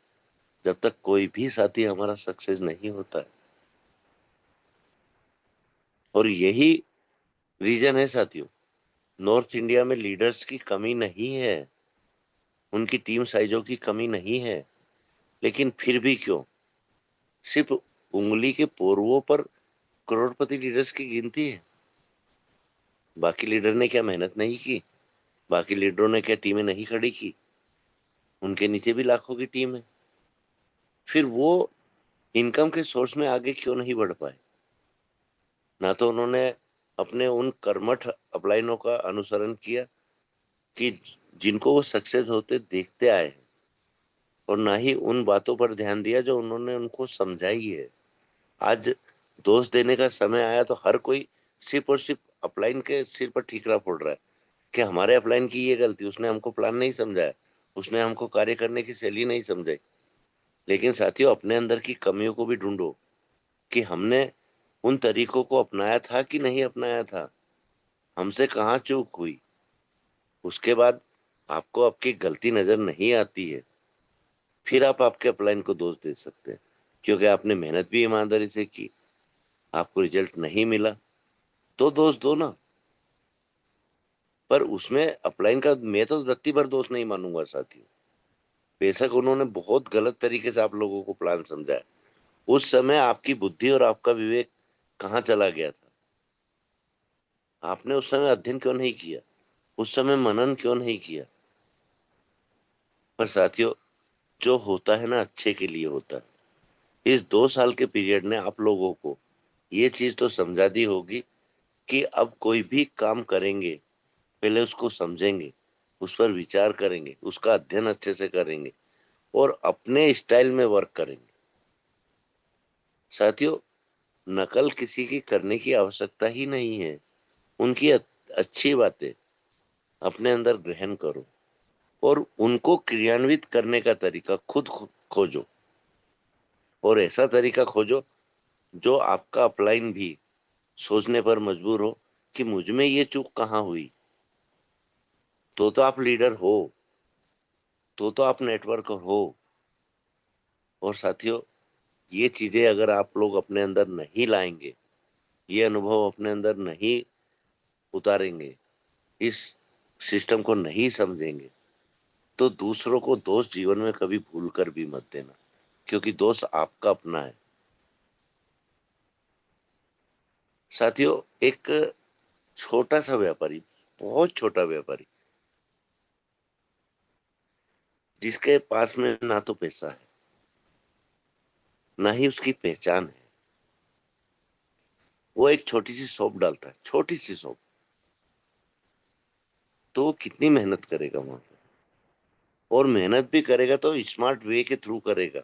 जब तक कोई भी साथी हमारा सक्सेस नहीं होता है। और यही रीजन है साथियों, नॉर्थ इंडिया में लीडर्स की कमी नहीं है, उनकी टीम साइजों की कमी नहीं है, लेकिन फिर भी क्यों सिर्फ उंगली के पोरुओं पर करोड़पति लीडर्स की गिनती है। बाकी लीडर ने क्या मेहनत नहीं की? बाकी लीडरों ने क्या टीमें नहीं खड़ी की? उनके नीचे भी लाखों की टीम है। फिर वो इनकम के सोर्स में आगे क्यों नहीं बढ़ पाए? ना तो उन्होंने अपने उन कर्मठ अपलाइनों का अनुसरण किया कि जिनको वो सक्सेस होते देखते आए हैं, और ना ही उन बातों पर ध्यान दिया जो उन्होंने उनको समझाई है। आज दोष देने का समय आया तो हर कोई सिर्फ और सिर्फ अपलाइन के सिर पर ठीकरा फोड़ रहा है कि हमारे अपलाइन की ये गलती, उसने हमको प्लान नहीं समझाया, उसने हमको कार्य करने की शैली नहीं समझाई। लेकिन साथियों, अपने अंदर की कमियों को भी ढूंढो कि हमने उन तरीकों को अपनाया था कि नहीं अपनाया था, हमसे कहाँ चूक हुई। उसके बाद आपको आपकी गलती नजर नहीं आती है, फिर आप आपके अपलाइन को दोष दे सकते हैं, क्योंकि आपने मेहनत भी ईमानदारी से की, आपको रिजल्ट नहीं मिला, तो दोष दो ना। पर उसमें अपलाइन का मैं तो रत्ती भर दोष नहीं मानूंगा साथियों। बेशक उन्होंने बहुत गलत तरीके से आप लोगों को प्लान समझाया, उस समय आपकी बुद्धि और आपका विवेक कहाँ चला गया था? आपने उस समय अध्ययन क्यों नहीं किया? उस समय मनन क्यों नहीं किया? पर साथियों, जो होता है ना अच्छे के लिए होता है। इस 2 साल के पीरियड ने आप लोगों को ये चीज तो समझा दी होगी कि अब कोई भी काम करेंगे, पहले उसको समझेंगे, उस पर विचार करेंगे, उसका अध्ययन अच्छे से करेंगे, और अपने स्टाइल में वर्क करेंगे। साथियों, नकल किसी की करने की आवश्यकता ही नहीं है। उनकी अच्छी बातें अपने अंदर ग्रहण करो, और उनको क्रियान्वित करने का तरीका खुद खोजो, और ऐसा तरीका खोजो जो आपका अपलाइन भी सोचने पर मजबूर हो कि मुझ में ये चूक कहाँ हुई। तो आप लीडर हो, तो आप नेटवर्कर हो। और साथियों, ये चीजें अगर आप लोग अपने अंदर नहीं लाएंगे, ये अनुभव अपने अंदर नहीं उतारेंगे, इस सिस्टम को नहीं समझेंगे, तो दूसरों को दोष जीवन में कभी भूल कर भी मत देना, क्योंकि दोष आपका अपना है। साथियों, एक छोटा सा व्यापारी, बहुत छोटा व्यापारी, जिसके पास में ना तो पैसा है, ना ही उसकी पहचान है, वो एक छोटी सी शॉप डालता है, छोटी सी शॉप, तो वो कितनी मेहनत करेगा वहां पे? और मेहनत भी करेगा तो स्मार्ट वे के थ्रू करेगा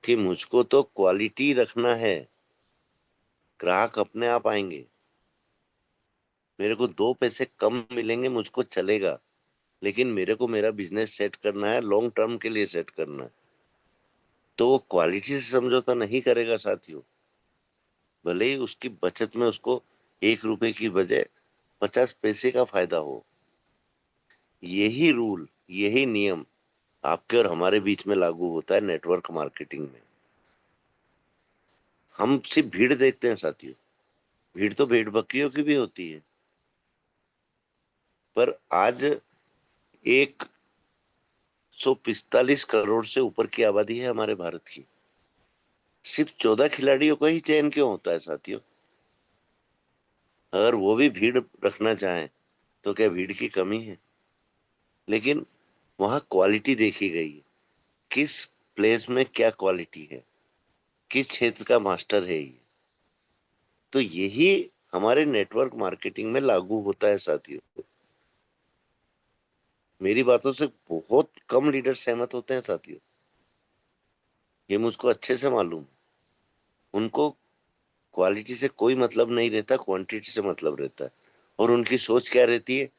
कि मुझको तो क्वालिटी रखना है, ग्राहक अपने आप आएंगे, मेरे को 2 पैसे कम मिलेंगे मुझको चलेगा, लेकिन मेरे को मेरा बिजनेस सेट करना है, लॉन्ग टर्म के लिए सेट करना है। तो वो क्वालिटी से समझौता नहीं करेगा साथियों, भले ही उसकी बचत में उसको 1 रुपए की बजाय 50 पैसे का फायदा हो। यही रूल, यही नियम आपके और हमारे बीच में लागू होता है नेटवर्क मार्केटिंग में। हम सिर्फ भीड़ देखते हैं साथियों, भीड़ तो भेड़ बकरियों की भी होती है। पर आज 145 करोड़ से ऊपर की आबादी है हमारे भारत की, सिर्फ 14 खिलाड़ियों का ही चयन क्यों होता है साथियों? अगर वो भी भीड़ रखना चाहें तो क्या भीड़ की कमी है? लेकिन वहां क्वालिटी देखी गई है, किस प्लेस में क्या क्वालिटी है, किस क्षेत्र का मास्टर है ये। तो यही हमारे नेटवर्क मार्केटिंग में लागू होता है साथियों। मेरी बातों से बहुत कम लीडर सहमत होते हैं साथियों, ये मुझको अच्छे से मालूम। उनको क्वालिटी से कोई मतलब नहीं रहता, क्वांटिटी से मतलब रहता है। और उनकी सोच क्या रहती है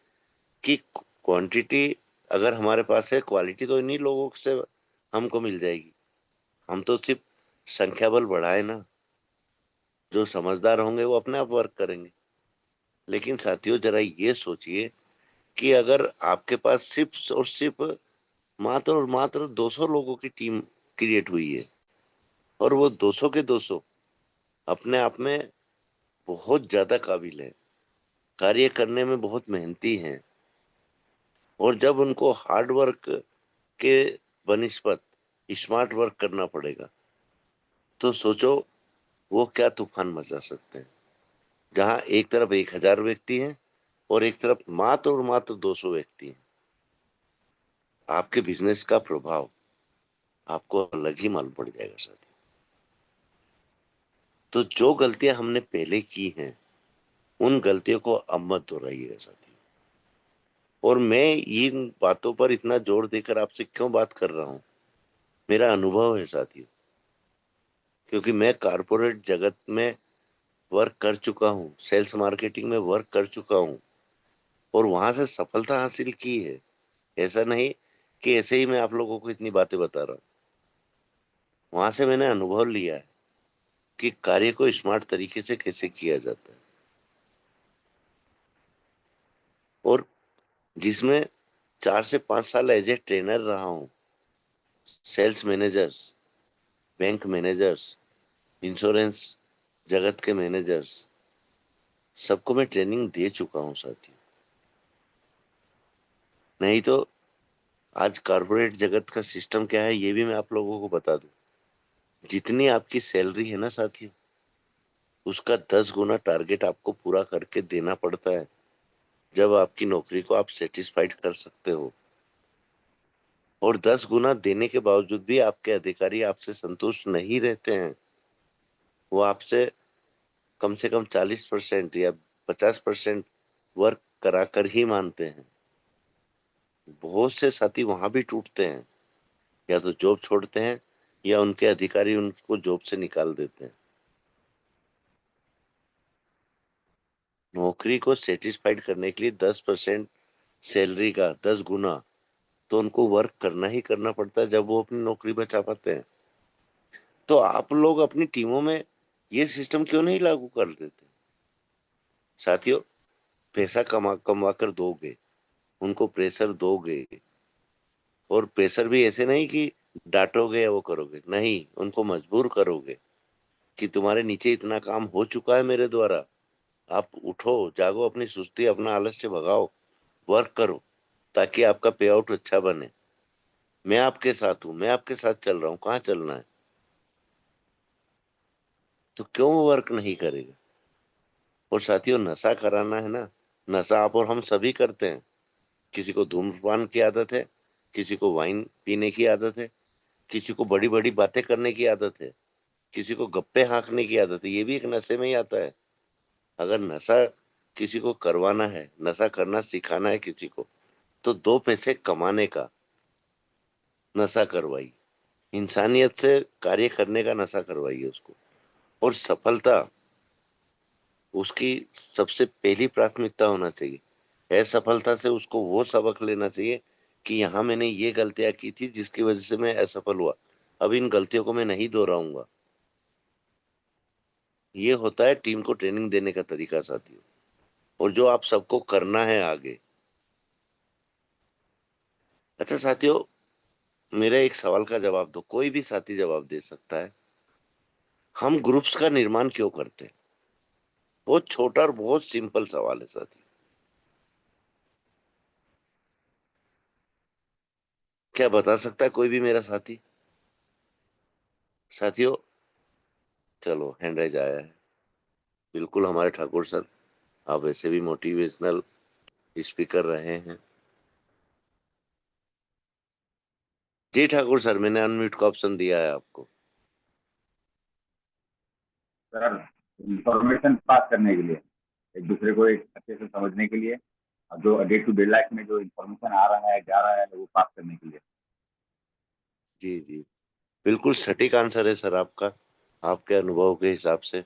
कि क्वांटिटी अगर हमारे पास है, क्वालिटी तो इन्हीं लोगों से हमको मिल जाएगी। हम तो सिर्फ संख्या बल बढ़ाए ना, जो समझदार होंगे वो अपने आप वर्क करेंगे। लेकिन साथियों जरा ये सोचिए कि अगर आपके पास सिर्फ और सिर्फ मात्र और मात्र 200 लोगों की टीम क्रिएट हुई है, और वो 200 के 200 अपने आप में बहुत ज्यादा काबिल है, कार्य करने में बहुत मेहनती हैं, और जब उनको हार्ड वर्क के बनिस्पत स्मार्ट वर्क करना पड़ेगा, तो सोचो वो क्या तूफान मचा सकते हैं। जहां एक तरफ 1000 व्यक्ति हैं और एक तरफ मात्र 200 व्यक्ति हैं, आपके बिजनेस का प्रभाव आपको अलग ही मालूम पड़ जाएगा साथी। तो जो गलतियां हमने पहले की हैं, उन गलतियों को अब मत दोहराइएगा साथी। और मैं इन बातों पर इतना जोर देकर आपसे क्यों बात कर रहा हूं, मेरा अनुभव है साथियों। क्योंकि मैं कारपोरेट जगत में वर्क कर चुका हूं, सेल्स मार्केटिंग में वर्क कर चुका हूं, और वहां से सफलता हासिल की है। ऐसा नहीं कि ऐसे ही मैं आप लोगों को इतनी बातें बता रहा हूं। वहां से मैंने अनुभव लिया है कि कार्य को स्मार्ट तरीके से कैसे किया जाता है। और जिसमें 4 से 5 साल एज ए ट्रेनर रहा हूं, sales managers, bank managers, insurance जगत के मैनेजर्स, सबको मैं ट्रेनिंग दे चुका हूं साथियों। नहीं तो आज कॉर्पोरेट जगत का सिस्टम क्या है ये भी मैं आप लोगों को बता दूं। जितनी आपकी सैलरी है ना साथियों, उसका 10 गुना टारगेट आपको पूरा करके देना पड़ता है, जब आपकी नौकरी को आप सेटिस्फाइड कर सकते हो। और 10 गुना देने के बावजूद भी आपके अधिकारी आपसे संतुष्ट नहीं रहते हैं। वो आपसे कम से कम 40% या 50% वर्क कराकर ही मानते हैं। बहुत से साथी वहां भी टूटते हैं, या तो जॉब छोड़ते हैं या उनके अधिकारी उनको जॉब से निकाल देते हैं। नौकरी को सेटिस्फाइड करने के लिए 10% सैलरी का 10 गुना तो उनको वर्क करना ही करना पड़ता है, जब वो अपनी नौकरी बचा पाते हैं। तो आप लोग अपनी टीमों में ये सिस्टम क्यों नहीं लागू कर देते साथियों? पैसा कमा कमा कर दोगे, उनको प्रेशर दोगे, और प्रेशर भी ऐसे नहीं कि डांटोगे या वो करोगे, नहीं, उनको मजबूर करोगे कि तुम्हारे नीचे इतना काम हो चुका है मेरे द्वारा, आप उठो, जागो, अपनी सुस्ती अपना आलस्य भगाओ, वर्क करो, ताकि आपका पे आउट अच्छा बने। मैं आपके साथ हूं, मैं आपके साथ चल रहा हूं, कहाँ चलना है? तो क्यों वर्क नहीं करेगा? और साथियों नशा कराना है ना, नशा आप और हम सभी करते हैं। किसी को धूम्रपान की आदत है, किसी को वाइन पीने की आदत है, किसी को बड़ी बड़ी बातें करने की आदत है, किसी को गप्पे हाँकने की आदत है। ये भी एक नशे में ही आता है। अगर नशा किसी को करवाना है, नशा करना सिखाना है किसी को, तो 2 पैसे कमाने का नशा करवाइए, इंसानियत से कार्य करने का नशा करवाइए उसको। और सफलता उसकी सबसे पहली प्राथमिकता होना चाहिए। असफलता से उसको वो सबक लेना चाहिए कि यहाँ मैंने ये गलतियां की थी जिसकी वजह से मैं असफल हुआ, अब इन गलतियों को मैं नहीं दोहराऊंगा। ये होता है टीम को ट्रेनिंग देने का तरीका साथियों, और जो आप सबको करना है आगे। अच्छा साथियों, मेरा एक सवाल का जवाब दो, कोई भी साथी जवाब दे सकता है। हम ग्रुप्स का निर्माण क्यों करते हैं? बहुत छोटा और बहुत सिंपल सवाल है साथी। क्या बता सकता है कोई भी मेरा साथी? साथियों, चलो हैंड राइज आया है। बिल्कुल हमारे ठाकुर सर, आप वैसे भी मोटिवेशनल स्पीकर रहे हैं। जी ठाकुर सर, मैंने अनम्यूट का ऑप्शन दिया है आपको। सर, इंफॉर्मेशन पास करने के लिए, एक दूसरे को एक अच्छे से समझने के लिए, और जो डे टू डे लाइफ में जो इंफॉर्मेशन आ रहा है जा रहा है वो पास करने के लिए। जी जी, बिल्कुल सटीक आंसर है सर आपका, आपके अनुभव के हिसाब से।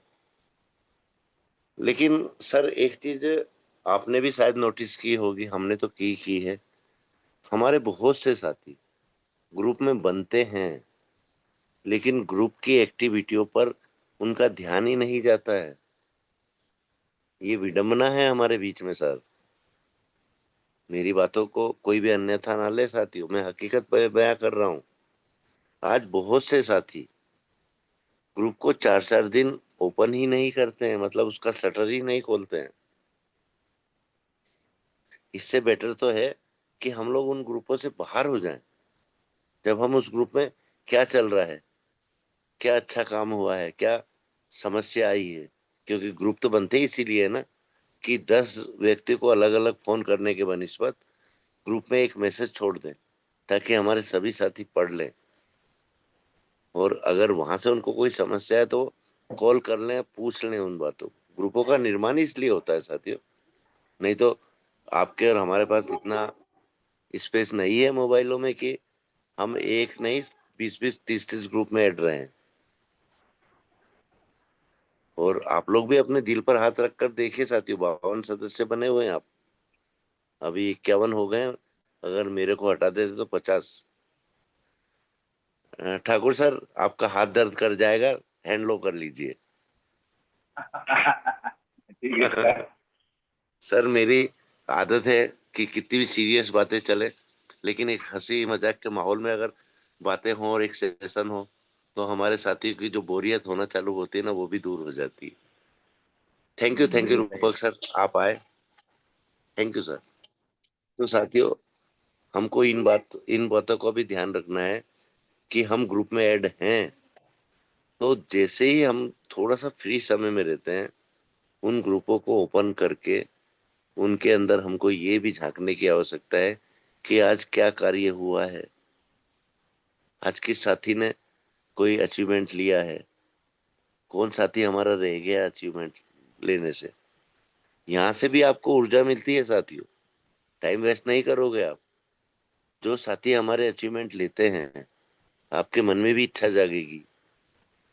लेकिन सर एक चीज आपने भी शायद नोटिस की होगी, हमने तो की है। हमारे बहुत से साथी ग्रुप में बनते हैं, लेकिन ग्रुप की एक्टिविटियों पर उनका ध्यान ही नहीं जाता है। ये विडंबना है हमारे बीच में सर। मेरी बातों को कोई भी अन्यथा ना ले साथियों, मैं हकीकत बयां कर रहा हूँ। आज बहुत से साथी ग्रुप को 4 4 दिन ओपन ही नहीं करते हैं, मतलब उसका शटर ही नहीं खोलते हैं। इससे बेटर तो है कि हम लोग उन ग्रुपों से बाहर हो जाएं। जब हम उस ग्रुप में क्या चल रहा है, क्या अच्छा काम हुआ है, क्या समस्या आई है, क्योंकि ग्रुप तो बनते ही इसीलिए है ना, कि 10 व्यक्ति को अलग अलग फोन करने के बनिस्बत ग्रुप में एक मैसेज छोड़ दें, ताकि हमारे सभी साथी पढ़ लें, और अगर वहां से उनको कोई समस्या है तो कॉल कर लें, पूछ लें उन बातों। ग्रुपों का निर्माण ही इसलिए होता है साथियों, नहीं तो आपके और हमारे पास इतना स्पेस नहीं है मोबाइलों में कि हम एक नहीं 20 20 30 30 ग्रुप में ऐड रहे हैं। और आप लोग भी अपने दिल पर हाथ रखकर देखिए साथियों, 52 सदस्य बने हुए हैं आप, अभी 51 हो गए हैं। अगर मेरे को हटा देते तो 50। ठाकुर सर आपका हाथ दर्द कर जाएगा, हैंड लो कर लीजिए। ठीक है सर। सर मेरी आदत है कि कितनी भी सीरियस बातें चले, लेकिन एक हंसी मजाक के माहौल में अगर बातें हों और एक सेशन हो, तो हमारे साथियों की जो बोरियत होना चालू होती है ना, वो भी दूर हो जाती है। थैंक यू बिल्कुल सही। रूपक सर, आप आए। Thank you sir. तो साथियों, हमको इन बातों का भी ध्यान रखना है कि हम ग्रुप में ऐड हैं, तो जैसे ही हम थोड़ा सा फ्री समय में रहते हैं, उन ग्रुपों को ओपन करके उनके अंदर हमको ये भी झांकने की आवश्यकता है कि आज क्या कार्य हुआ है, आज किस साथी ने कोई अचीवमेंट लिया है, कौन साथी हमारा रह गया अचीवमेंट लेने से। यहाँ से भी आपको ऊर्जा मिलती है साथियों, टाइम वेस्ट नहीं करोगे आप। जो साथी हमारे अचीवमेंट लेते हैं, आपके मन में भी इच्छा जागेगी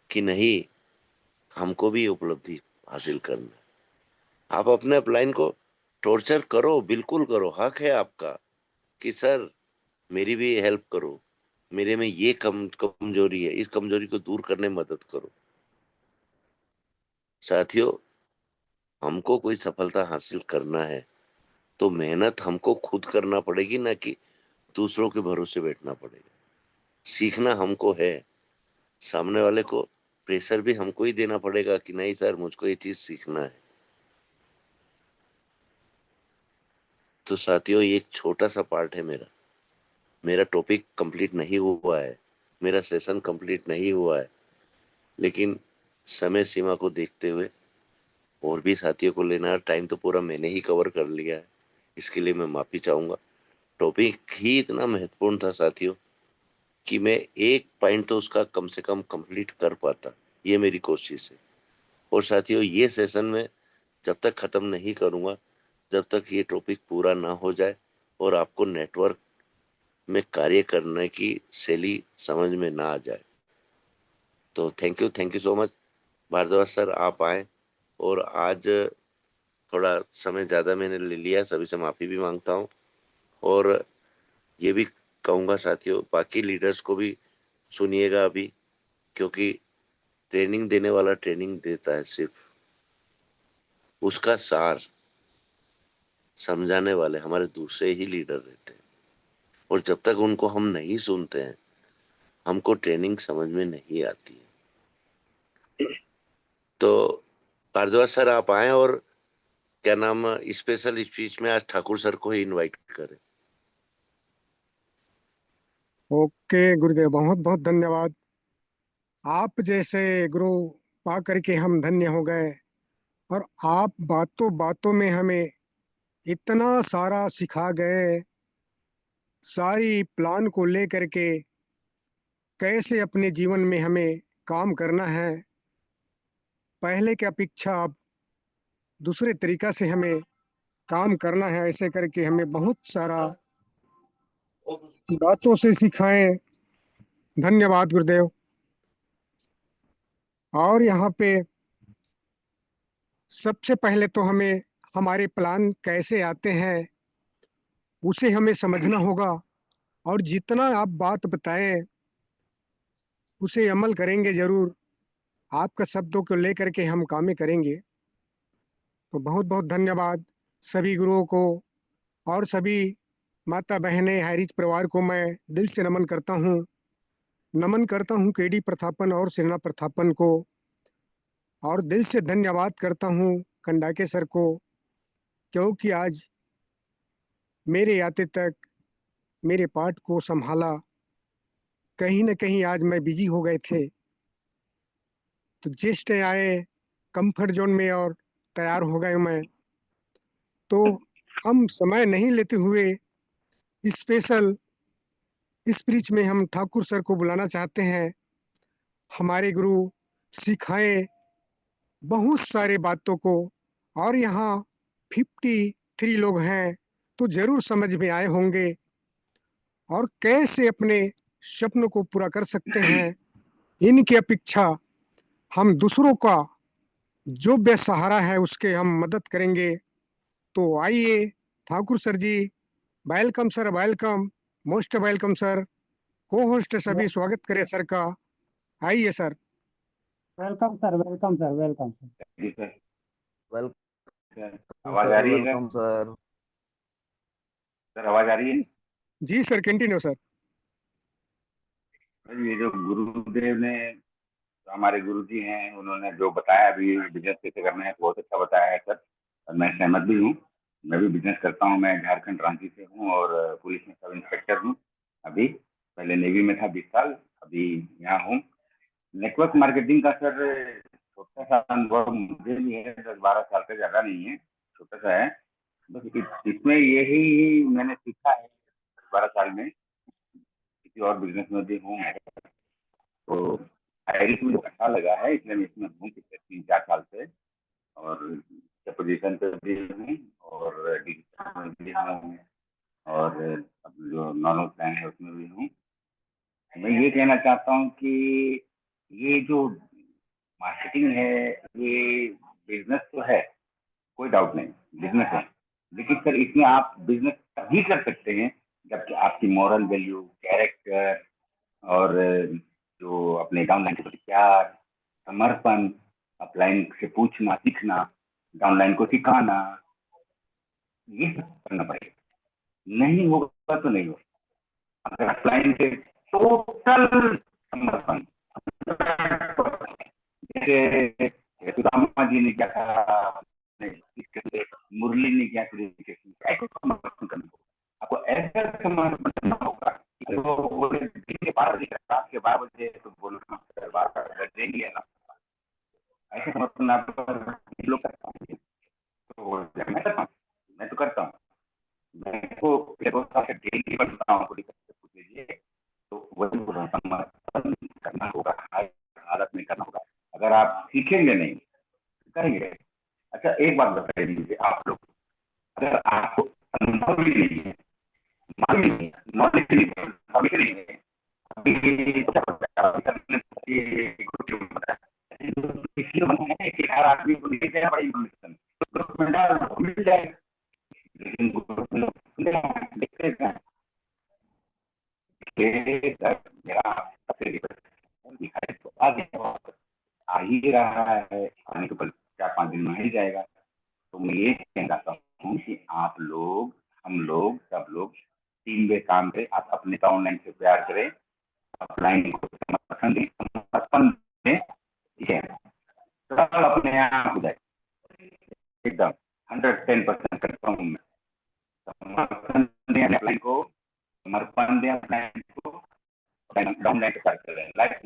कि नहीं, हमको भी उपलब्धि हासिल करना है। आप अपने अपलाइन को टॉर्चर करो, बिल्कुल करो, हक है आपका कि सर मेरी भी हेल्प करो, मेरे में ये कमजोरी है, इस कमजोरी को दूर करने में मदद करो। साथियों, हमको कोई सफलता हासिल करना है तो मेहनत हमको खुद करना पड़ेगी, ना कि दूसरों के भरोसे बैठना पड़ेगा। सीखना हमको है, सामने वाले को प्रेशर भी हमको ही देना पड़ेगा कि नहीं सर मुझको ये चीज सीखना है। तो साथियों, ये एक छोटा सा पार्ट है मेरा। मेरा टॉपिक कंप्लीट नहीं हुआ है, मेरा सेशन कंप्लीट नहीं हुआ है, लेकिन समय सीमा को देखते हुए और भी साथियों को लेना है। टाइम तो पूरा मैंने ही कवर कर लिया है, इसके लिए मैं माफी चाहूंगा। टॉपिक ही इतना महत्वपूर्ण था साथियों कि मैं एक पॉइंट तो उसका कम से कम कंप्लीट कर पाता, ये मेरी कोशिश है। और साथियों, ये सेशन में जब तक खत्म नहीं करूंगा, जब तक ये टॉपिक पूरा ना हो जाए और आपको नेटवर्क में कार्य करने की शैली समझ में ना आ जाए। तो thank you so much Bhardwaj sir, आप आए। और आज थोड़ा समय ज्यादा मैंने ले लिया, सभी से माफी भी मांगता हूँ। और ये भी कहूंगा साथियों, बाकी लीडर्स को भी सुनिएगा अभी, क्योंकि ट्रेनिंग देने वाला ट्रेनिंग देता है सिर्फ, उसका सार समझाने वाले हमारे दूसरे ही लीडर रहते हैं। और जब तक उनको हम नहीं सुनते हैं, हमको ट्रेनिंग समझ में नहीं आती है। तो भारद्वाज सर आप आए, और क्या नाम, स्पेशल स्पीच में आज ठाकुर सर को ही इनवाइट करें। ओके गुरुदेव, बहुत बहुत धन्यवाद। आप जैसे गुरु पा करके हम धन्य हो गए। और आप बातों बातों में हमें इतना सारा सिखा गए, सारी प्लान को लेकर के कैसे अपने जीवन में हमें काम करना है। पहले की अपेक्षा अब दूसरे तरीका से हमें काम करना है, ऐसे करके हमें बहुत सारा बातों से सिखाएं। धन्यवाद गुरुदेव। और यहाँ पे सबसे पहले तो हमें हमारे प्लान कैसे आते हैं उसे हमें समझना होगा, और जितना आप बात बताएं उसे अमल करेंगे जरूर। आपका शब्दों को लेकर के हम काम करेंगे। तो बहुत बहुत धन्यवाद सभी गुरुओं को, और सभी माता बहनें हाईरिच परिवार को मैं दिल से नमन करता हूँ। नमन करता हूँ केडी प्रथापन और सेना प्रथापन को, और दिल से धन्यवाद करता हूँ कंडाके सर को, क्योंकि आज मेरे आते तक मेरे पाठ को संभाला। कहीं न कहीं आज मैं बिजी हो गए थे, तो जिस टाइम आए कंफर्ट जोन में और तैयार हो गए मैं। तो हम समय नहीं लेते हुए स्पेशल इस बीच में हम ठाकुर सर को बुलाना चाहते हैं। हमारे गुरु सिखाए बहुत सारे बातों को, और यहाँ 53 लोग हैं, तो जरूर समझ में आए होंगे और कैसे अपने सपनों को पूरा कर सकते हैं। इनकी अपेक्षा हम दूसरों का जो बेसहारा है उसके हम मदद करेंगे। तो आइए Thakur sir ji, welcome sir, welcome, most welcome sir. को होस्ट सभी स्वागत करें सर का। आइए sir. Welcome sir, welcome sir, welcome sir. जी सर। वेलकम आवाज आ रही है वेलकम सर। सर आवाज आ रही है? जी सर, कंटिन्यू सर। सर, ये जो गुरुदेव ने, हमारे गुरुजी हैं, उन्होंने जो बताया अभी बिजनेस कैसे करना है, बहुत अच्छा बताया है सर, और मैं सहमत भी हूँ। मैं भी बिजनेस करता हूँ। मैं झारखंड रांची से हूँ और पुलिस में सब इंस्पेक्टर हूँ अभी। पहले नेवी में था 20 साल, अभी यहाँ हूँ। नेटवर्क मार्केटिंग का सर छोटा सा अनुभव मुझे भी है, 10-12 साल का, ज़्यादा नहीं है, छोटा सा है। बस इसमें यही मैंने सीखा है 12 साल में। किसी और बिजनेस में भी हूँ तो आईरिस मुझे अच्छा लगा है, इसलिए मैं इसमें हूँ पिछले 3-4 साल से। और पोजीशन पे भी हूँ और डिजिटल में भी हूँ, और अब जो नॉर्मल प्लान है उसमें भी हूँ। मैं ये कहना चाहता हूँ कि ये जो मार्केटिंग है, ये बिजनेस तो है, कोई डाउट नहीं, बिजनेस है। लेकिन सर इसमें आप बिजनेस तभी कर सकते हैं जबकि आपकी मॉरल वैल्यू, कैरेक्टर, और जो अपने डाउनलाइन के प्रति प्यार, समर्पण, अपलाइन से पूछना सीखना, डाउनलाइन को सिखाना, ये सब करना पड़ेगा। नहीं होगा तो नहीं होगा। अगर अपलाइन से टोटल समर्पण, जैसे सुदामा जी ने क्या कहा, मुरली ने क्या ऐसे समर्पण करना होगा। आपको ऐसा समर्पण करना होगा कि वो दिन के 12 बजे, रात के 12 बजे तो बोलना देंगे ना, ऐसे समर्पण आप लोग करता हूँ। तो मैं तो करता हूँ। मैं तो डेली बनता हूँ, पूछ लीजिए। तो वही बोल रहा हूँ, समर्पण करना होगा, हर हालत में करना होगा। अगर आप सीखेंगे नहीं करेंगे। अच्छा एक बात बता दीजिए आप लोग, अगर आपको अनुभव भी नहीं है, मालूम नहीं है, नॉलेज नहीं है, समझ नहीं है, हर आदमी को मिल जाए बड़ी इन्फॉर्मेशन, मिल जाएगा। लेकिन देखते हैं मेरा दिखाई तो आ ही रहा है, आने के 4-5 दिन में ही जाएगा। तो मैं ये कहना चाहता हूँ कि आप लोग, हम लोग, सब लोग टीम के काम पे आप अपने ऑनलाइन से प्यार करें, ऑफलाइन को समर्थन दें, समर्थन दें, ठीक है, सब अपने आप हो जाए एकदम 110% करता हूँ मैं। समर्थन दें ऑफलाइन को, समर्पण दें ऑफलाइन को, डाउनलाइन से प्यार करें, लाइफ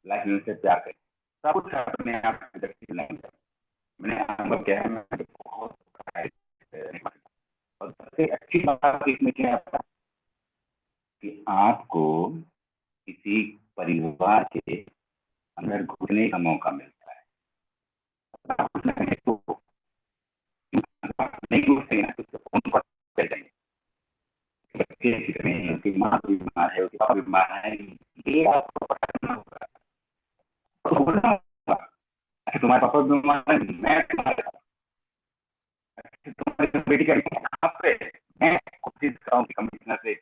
लाइन से प्यार करें, सब कुछ अपने आप मैंने अनुभव किया है। मैं बहुत और सबसे अच्छी बात इसमें क्या है कि आपको किसी परिवार के अंदर घुसने का मौका मिलता है। तो नहीं घुसते हैं तो फोन पर चल जाएंगे, बच्चे उसकी माँ बीमार है, उसके पापा बीमार है, ये आपको पता करना होगा। तो बोलना होगा, तो तुम्हारे पापा बीमार है, मैं तुम्हारे तुम्हारी बेटी का कहाँ पे, मैं कोशिश कर रहा हूँ कि कमिश्नर से,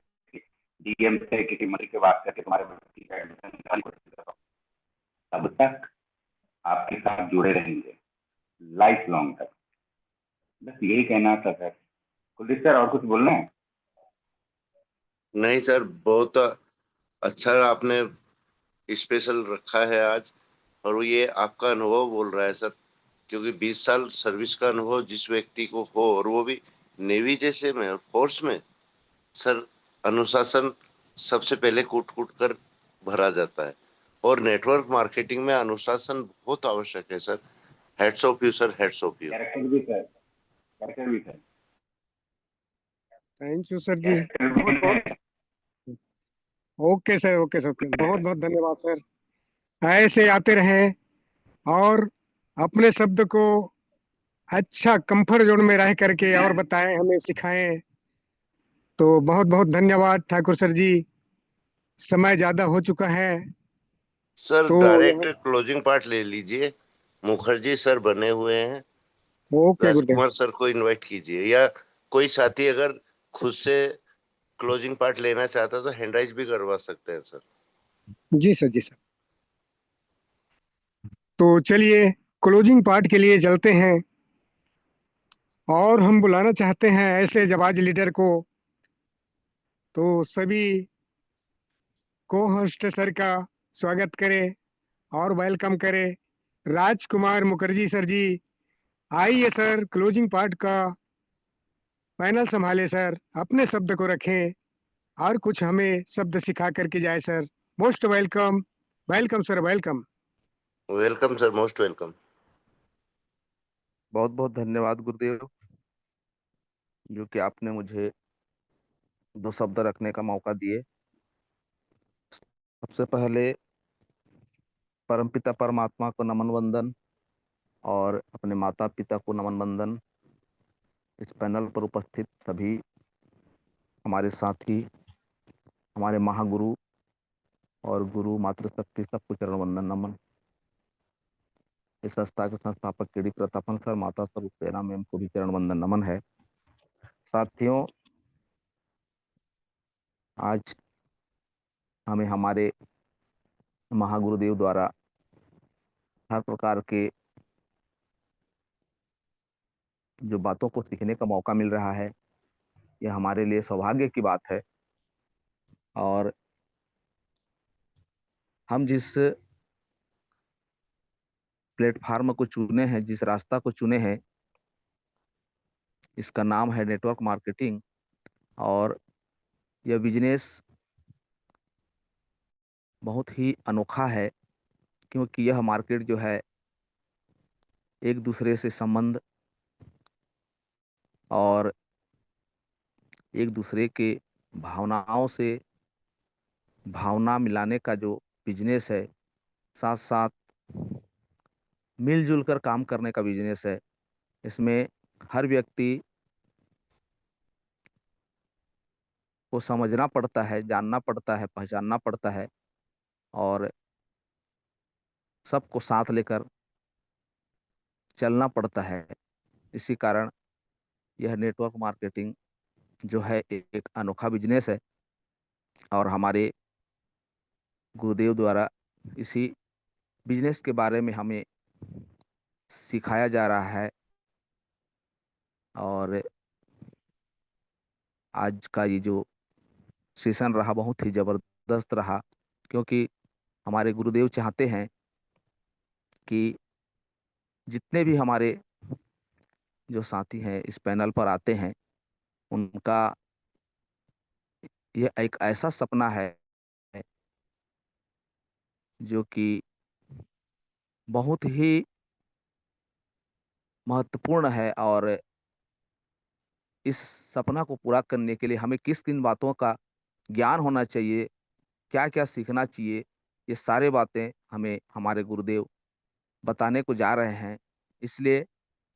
डीएम से, किसी मंत्री से बात करके तुम्हारे बच्ची का एडमिशन निकालने की कोशिश कर रहा हूँ। तब तक आपके साथ जुड़े रहेंगे लाइफ लॉन्ग तक। बस यही कहना था सर। कुलदीप सर, और कुछ बोलना है? नहीं सर, बहुत अच्छा आपने स्पेशल रखा है आज। और ये आपका अनुभव बोल रहा है सर, क्योंकि 20 साल सर्विस का अनुभव जिस व्यक्ति को हो, और वो भी नेवी जैसे में और फोर्स में, सर अनुशासन सबसे पहले कूट कूट कर भरा जाता है। और नेटवर्क मार्केटिंग में अनुशासन बहुत आवश्यक है sir. Hats off you sir, hats off you. Character भी सर, कैरेक्टर भी sir, thank you sir ji. Character बहुत बहुत भी। Okay sir, okay sir, okay, बहुत बहुत धन्यवाद सर। ऐसे आते रहें और अपने शब्द को अच्छा कंफर्ट जोन में रह करके और बताएं, हमें सिखाएं। तो बहुत बहुत धन्यवाद ठाकुर सर जी। समय ज्यादा हो चुका है। सर तो डायरेक्ट यहाँ क्लोजिंग पार्ट ले लीजिए। मुखर्जी सर बने हुए हैं, ओके गुरुदेव। राजकुमार सर को इनवाइट कीजिए, या कोई साथी अगर खुद से क्लोजिंग पार्ट लेना चाहता है तो हैंड राइज भी करवा सकते हैं सर। जी सर, जी सर। तो चलिए क्लोजिंग पार्ट के लिए चलते हैं। और हम बुलाना चाहते हैं ऐसे जाबाज लीडर को। तो सभी को होस्ट सर का स्वागत करें और वेलकम करें। राजकुमार मुखर्जी सर जी, आइए सर, क्लोजिंग पार्ट का पैनल संभाले सर, अपने शब्द को रखें और कुछ हमें शब्द सिखा करके जाए sir. Most welcome, welcome sir, welcome. Welcome sir, most welcome. बहुत बहुत धन्यवाद गुरुदेव, जो कि आपने मुझे दो शब्द रखने का मौका दिए। सबसे पहले परमपिता परमात्मा को नमन वंदन, और अपने माता पिता को नमन वंदन। इस पैनल पर उपस्थित सभी हमारे साथी, हमारे महागुरु और गुरु मातृशक्ति, सबको चरण वंदन नमन। इस संस्था के संस्थापक केडी प्रतापन सर, माता स्वरूप सेना मैम को भी चरण वंदन नमन है। साथियों, आज हमें हमारे महागुरुदेव द्वारा हर प्रकार के जो बातों को सीखने का मौका मिल रहा है, यह हमारे लिए सौभाग्य की बात है। और हम जिस प्लेटफार्म को चुने हैं, जिस रास्ता को चुने हैं, इसका नाम है नेटवर्क मार्केटिंग। और यह बिजनेस बहुत ही अनोखा है, क्योंकि यह मार्केट जो है एक दूसरे से संबंध और एक दूसरे के भावनाओं से भावना मिलाने का जो बिजनेस है, साथ साथ मिलजुल कर काम करने का बिजनेस है। इसमें हर व्यक्ति को समझना पड़ता है, जानना पड़ता है, पहचानना पड़ता है, और सबको साथ लेकर चलना पड़ता है। इसी कारण यह नेटवर्क मार्केटिंग जो है एक अनोखा बिजनेस है, और हमारे गुरुदेव द्वारा इसी बिजनेस के बारे में हमें सिखाया जा रहा है। और आज का ये जो सेशन रहा, बहुत ही जबरदस्त रहा, क्योंकि हमारे गुरुदेव चाहते हैं कि जितने भी हमारे जो साथी हैं इस पैनल पर आते हैं, उनका यह एक ऐसा सपना है जो कि बहुत ही महत्वपूर्ण है। और इस सपना को पूरा करने के लिए हमें किस किन बातों का ज्ञान होना चाहिए, क्या क्या सीखना चाहिए, ये सारे बातें हमें हमारे गुरुदेव बताने को जा रहे हैं। इसलिए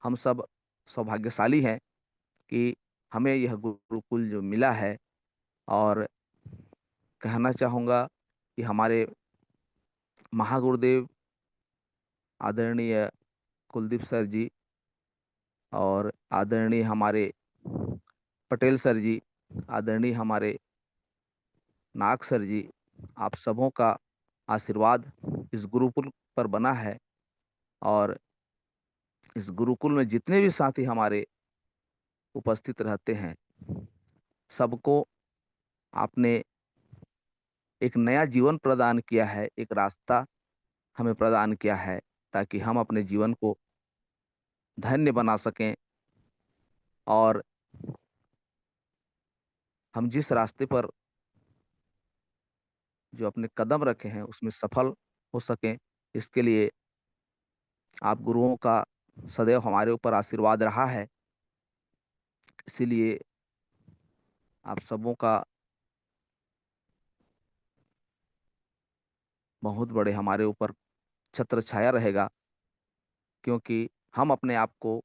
हम सब सौभाग्यशाली हैं कि हमें यह गुरुकुल जो मिला है। और कहना चाहूँगा कि हमारे महागुरुदेव आदरणीय कुलदीप सर जी और आदरणीय हमारे पटेल सर जी, आदरणीय हमारे नाग सर जी, आप सबों का आशीर्वाद इस गुरुकुल पर बना है। और इस गुरुकुल में जितने भी साथी हमारे उपस्थित रहते हैं, सबको आपने एक नया जीवन प्रदान किया है, एक रास्ता हमें प्रदान किया है, ताकि हम अपने जीवन को धन्य बना सकें और हम जिस रास्ते पर जो अपने कदम रखे हैं उसमें सफल हो सकें। इसके लिए आप गुरुओं का सदैव हमारे ऊपर आशीर्वाद रहा है। इसीलिए आप सबों का बहुत बड़े हमारे ऊपर छत्र छाया रहेगा, क्योंकि हम अपने आप को,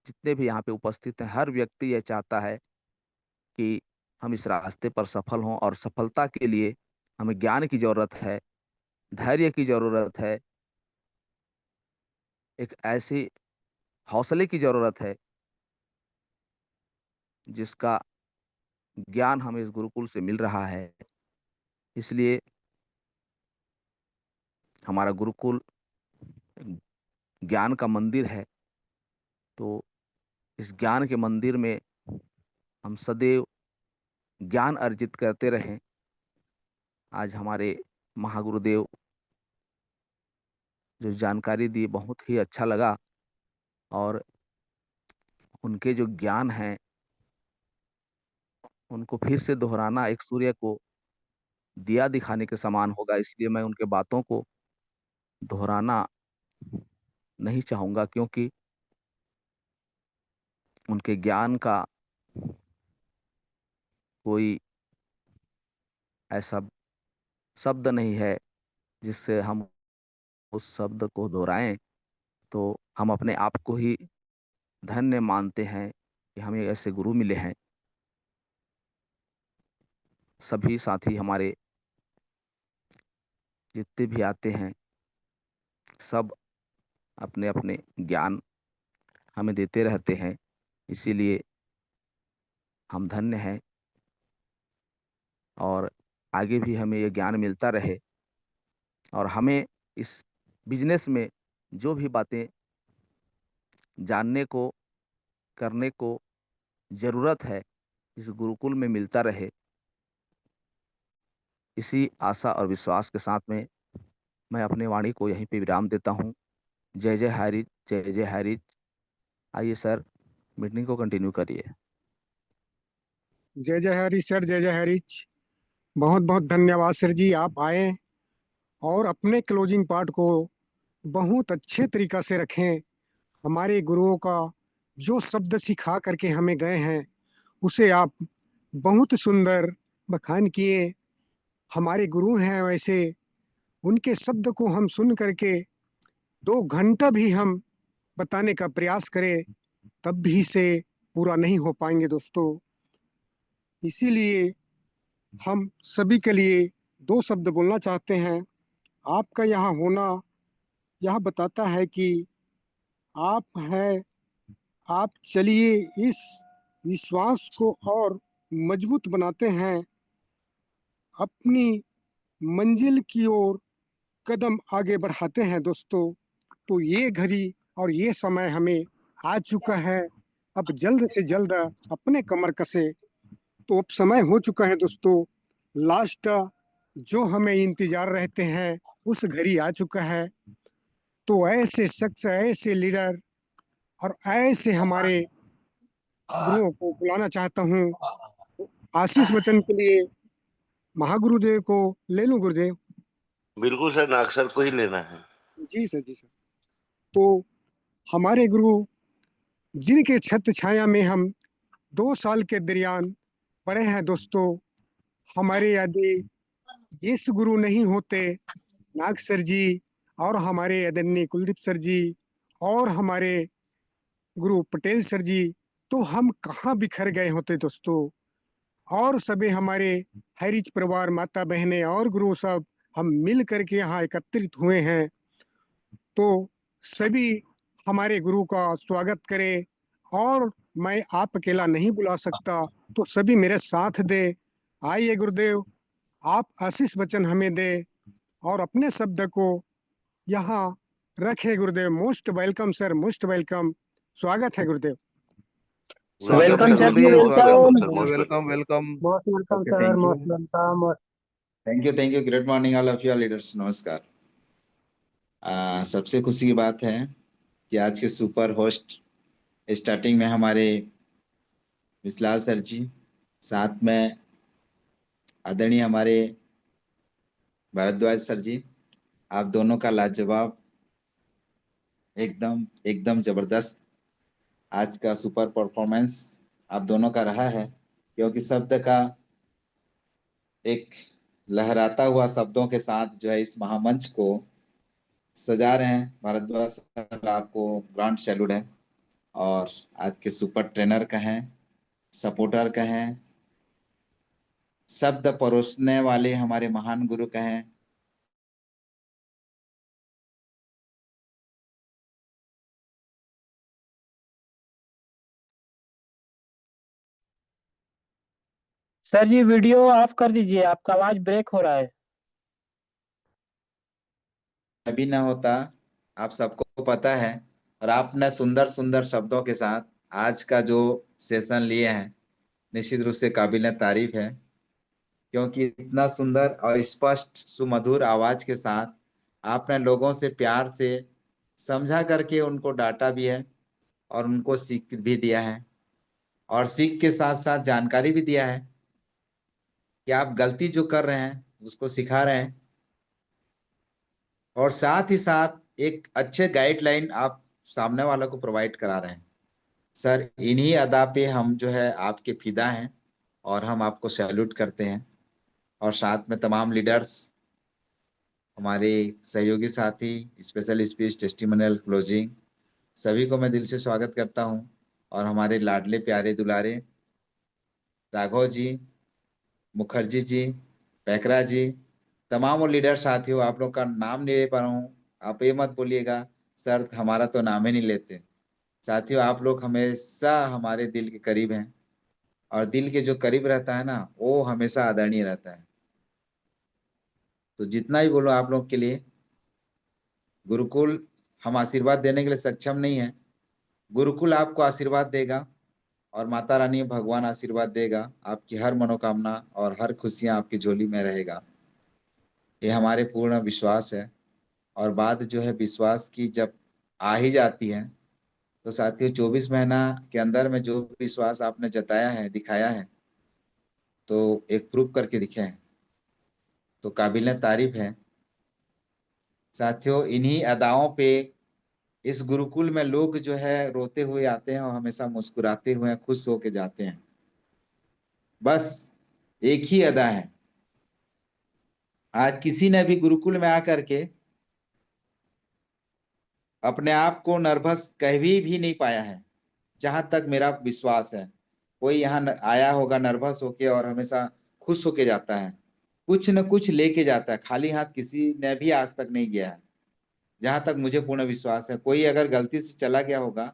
जितने भी यहाँ पे उपस्थित हैं, हर व्यक्ति यह चाहता है कि हम इस रास्ते पर सफल हों। और सफलता के लिए हमें ज्ञान की जरूरत है, धैर्य की जरूरत है, एक ऐसी हौसले की जरूरत है जिसका ज्ञान हमें इस गुरुकुल से मिल रहा है। इसलिए हमारा गुरुकुल ज्ञान का मंदिर है। तो इस ज्ञान के मंदिर में हम सदैव ज्ञान अर्जित करते रहें। आज हमारे महागुरुदेव जो जानकारी दी, बहुत ही अच्छा लगा। और उनके जो ज्ञान है उनको फिर से दोहराना एक सूर्य को दिया दिखाने के समान होगा। इसलिए मैं उनके बातों को दोहराना नहीं चाहूंगा, क्योंकि उनके ज्ञान का कोई ऐसा शब्द नहीं है जिससे हम उस शब्द को दोहराएं। तो हम अपने आप को ही धन्य मानते हैं कि हमें ऐसे गुरु मिले हैं। सभी साथी हमारे जितने भी आते हैं, सब अपने अपने ज्ञान हमें देते रहते हैं। इसीलिए हम धन्य हैं और आगे भी हमें ये ज्ञान मिलता रहे। और हमें इस बिजनेस में जो भी बातें जानने को, करने को जरूरत है, इस गुरुकुल में मिलता रहे। इसी आशा और विश्वास के साथ में मैं अपने वाणी को यहीं पे विराम देता हूँ। जय जय हरि, जय जय हरि। आइए सर, मीटिंग को कंटिन्यू करिए। जय जय हरीश सर, जय जय हरीश। बहुत बहुत धन्यवाद सर जी, आप आए और अपने क्लोजिंग पार्ट को बहुत अच्छे तरीका से रखें। हमारे गुरुओं का जो शब्द सिखा करके हमें गए हैं उसे आप बहुत सुंदर बखान किए। हमारे गुरु हैं वैसे, उनके शब्द को हम सुन करके 2 घंटा भी हम बताने का प्रयास करें तब भी से पूरा नहीं हो पाएंगे दोस्तों। इसीलिए हम सभी के लिए 2 शब्द बोलना चाहते हैं। आपका यहाँ होना यह बताता है कि आप हैं, आप चलिए इस विश्वास को और मजबूत बनाते हैं, अपनी मंजिल की ओर कदम आगे बढ़ाते हैं दोस्तों। तो ये घड़ी और ये समय हमें आ चुका है, अब जल्द से जल्द अपने कमर कसे। तो अब समय हो चुका है दोस्तों, लास्ट जो हमें इंतजार रहते हैं उस घड़ी आ चुका है। तो ऐसे शख्स, ऐसे लीडर और ऐसे हमारे गुरुओं को बुलाना चाहता हूँ। आशीष वचन के लिए महागुरुदेव को ले लूं गुरुदेव? बिल्कुल सर, नाग सर को ही लेना है। जी सर, जी सर। तो हमारे गुरु जिनके छत्र छाया में हम 2 साल के दरमियान पढ़े हैं दोस्तों, हमारे यदि इस गुरु नहीं होते, नाग सर जी और हमारे आदरणीय कुलदीप सर जी और हमारे गुरु पटेल सर जी, तो हम कहाँ बिखर गए होते दोस्तों। और सभी हमारे हरिज परिवार, माता बहनें और गुरु सब हम मिल करके यहाँ एकत्रित हुए हैं। तो सभी हमारे गुरु का स्वागत करें। और मैं आप अकेला नहीं बुला सकता, तो सभी मेरे साथ दे। आइए गुरुदेव, आप आशीष वचन हमें दे और अपने शब्द को यहाँ रखे। गुरुदेव, most welcome sir, most welcome. स्वागत है गुरुदेव। वेलकम वेलकम सर, सर जी, गुरुदेव, मोस्ट स्वागत welcome welcome. Sir, most welcome. Welcome welcome. Most welcome Okay, sir, thank most you. Welcome. Thank you. Great morning, all of you leaders. नमस्कार। सबसे खुशी की बात है कि आज के सुपर होस्ट स्टार्टिंग में हमारे विसलाल सर जी, साथ में आदरणीय हमारे भारद्वाज सर जी, आप दोनों का लाजवाब, एकदम एकदम जबरदस्त आज का सुपर परफॉर्मेंस आप दोनों का रहा है। क्योंकि शब्द का एक लहराता हुआ शब्दों के साथ जो है इस महामंच को सजा रहे हैं। भारद्वाज सर, आपको ग्रांड सैल्यूट है। और आज के सुपर ट्रेनर कहें, सपोर्टर कहें, शब्द परोसने वाले हमारे महान गुरु कहें, सर जी, वीडियो ऑफ कर दीजिए, आपका आवाज ब्रेक हो रहा है। अभी ना होता, आप सबको पता है। और आपने सुंदर सुंदर शब्दों के साथ आज का जो सेशन लिए हैं, निश्चित रूप से काबिल तारीफ है। क्योंकि इतना सुंदर और स्पष्ट सुमधुर आवाज के साथ आपने लोगों से प्यार से समझा करके उनको डांटा भी है और उनको सीख भी दिया है। और सीख के साथ साथ जानकारी भी दिया है कि आप गलती जो कर रहे हैं उसको सिखा रहे हैं। और साथ ही साथ एक अच्छे गाइडलाइन आप सामने वालों को प्रोवाइड करा रहे हैं। सर, इन्हीं अदा पे हम जो है आपके फिदा हैं और हम आपको सैल्यूट करते हैं। और साथ में तमाम लीडर्स, हमारे सहयोगी साथी, स्पेशल स्पीच, टेस्टिमोनियल, क्लोजिंग, सभी को मैं दिल से स्वागत करता हूं। और हमारे लाडले प्यारे दुलारे राघव जी, मुखर्जी जी, पैकरा जी, तमाम लीडर साथियों, आप लोग का नाम नहीं ले पा रहा हूँ, आप ये मत बोलिएगा सर हमारा तो नाम ही नहीं लेते। साथियों, आप लोग हमेशा हमारे दिल के करीब हैं। और दिल के जो करीब रहता है ना, वो हमेशा आदरणीय रहता है। तो जितना ही बोलो आप लोग के लिए। गुरुकुल हम आशीर्वाद देने के लिए सक्षम नहीं है, गुरुकुल आपको आशीर्वाद देगा और माता रानी भगवान आशीर्वाद देगा। आपकी हर मनोकामना और हर खुशियां आपकी झोली में रहेगा, ये हमारे पूर्ण विश्वास है। और बात जो है विश्वास की जब आ ही जाती है, तो साथियों 24 महीना के अंदर में जो विश्वास आपने जताया है, दिखाया है, तो एक प्रूफ करके दिखे हैं, तो काबिल तारीफ है। साथियों, इन्हीं अदाओं पे इस गुरुकुल में लोग जो है रोते हुए आते हैं और हमेशा मुस्कुराते हुए खुश होके जाते हैं। बस एक ही अदा है, आज किसी ने भी गुरुकुल में आकर के अपने आप को नर्वस कह भी नहीं पाया है, जहां तक मेरा विश्वास है। कोई यहाँ आया होगा नर्वस होके और हमेशा खुश होके जाता है, कुछ न कुछ लेके जाता है, खाली हाथ किसी ने भी आज तक नहीं गया है। जहां तक मुझे पूर्ण विश्वास है, कोई अगर गलती से चला गया होगा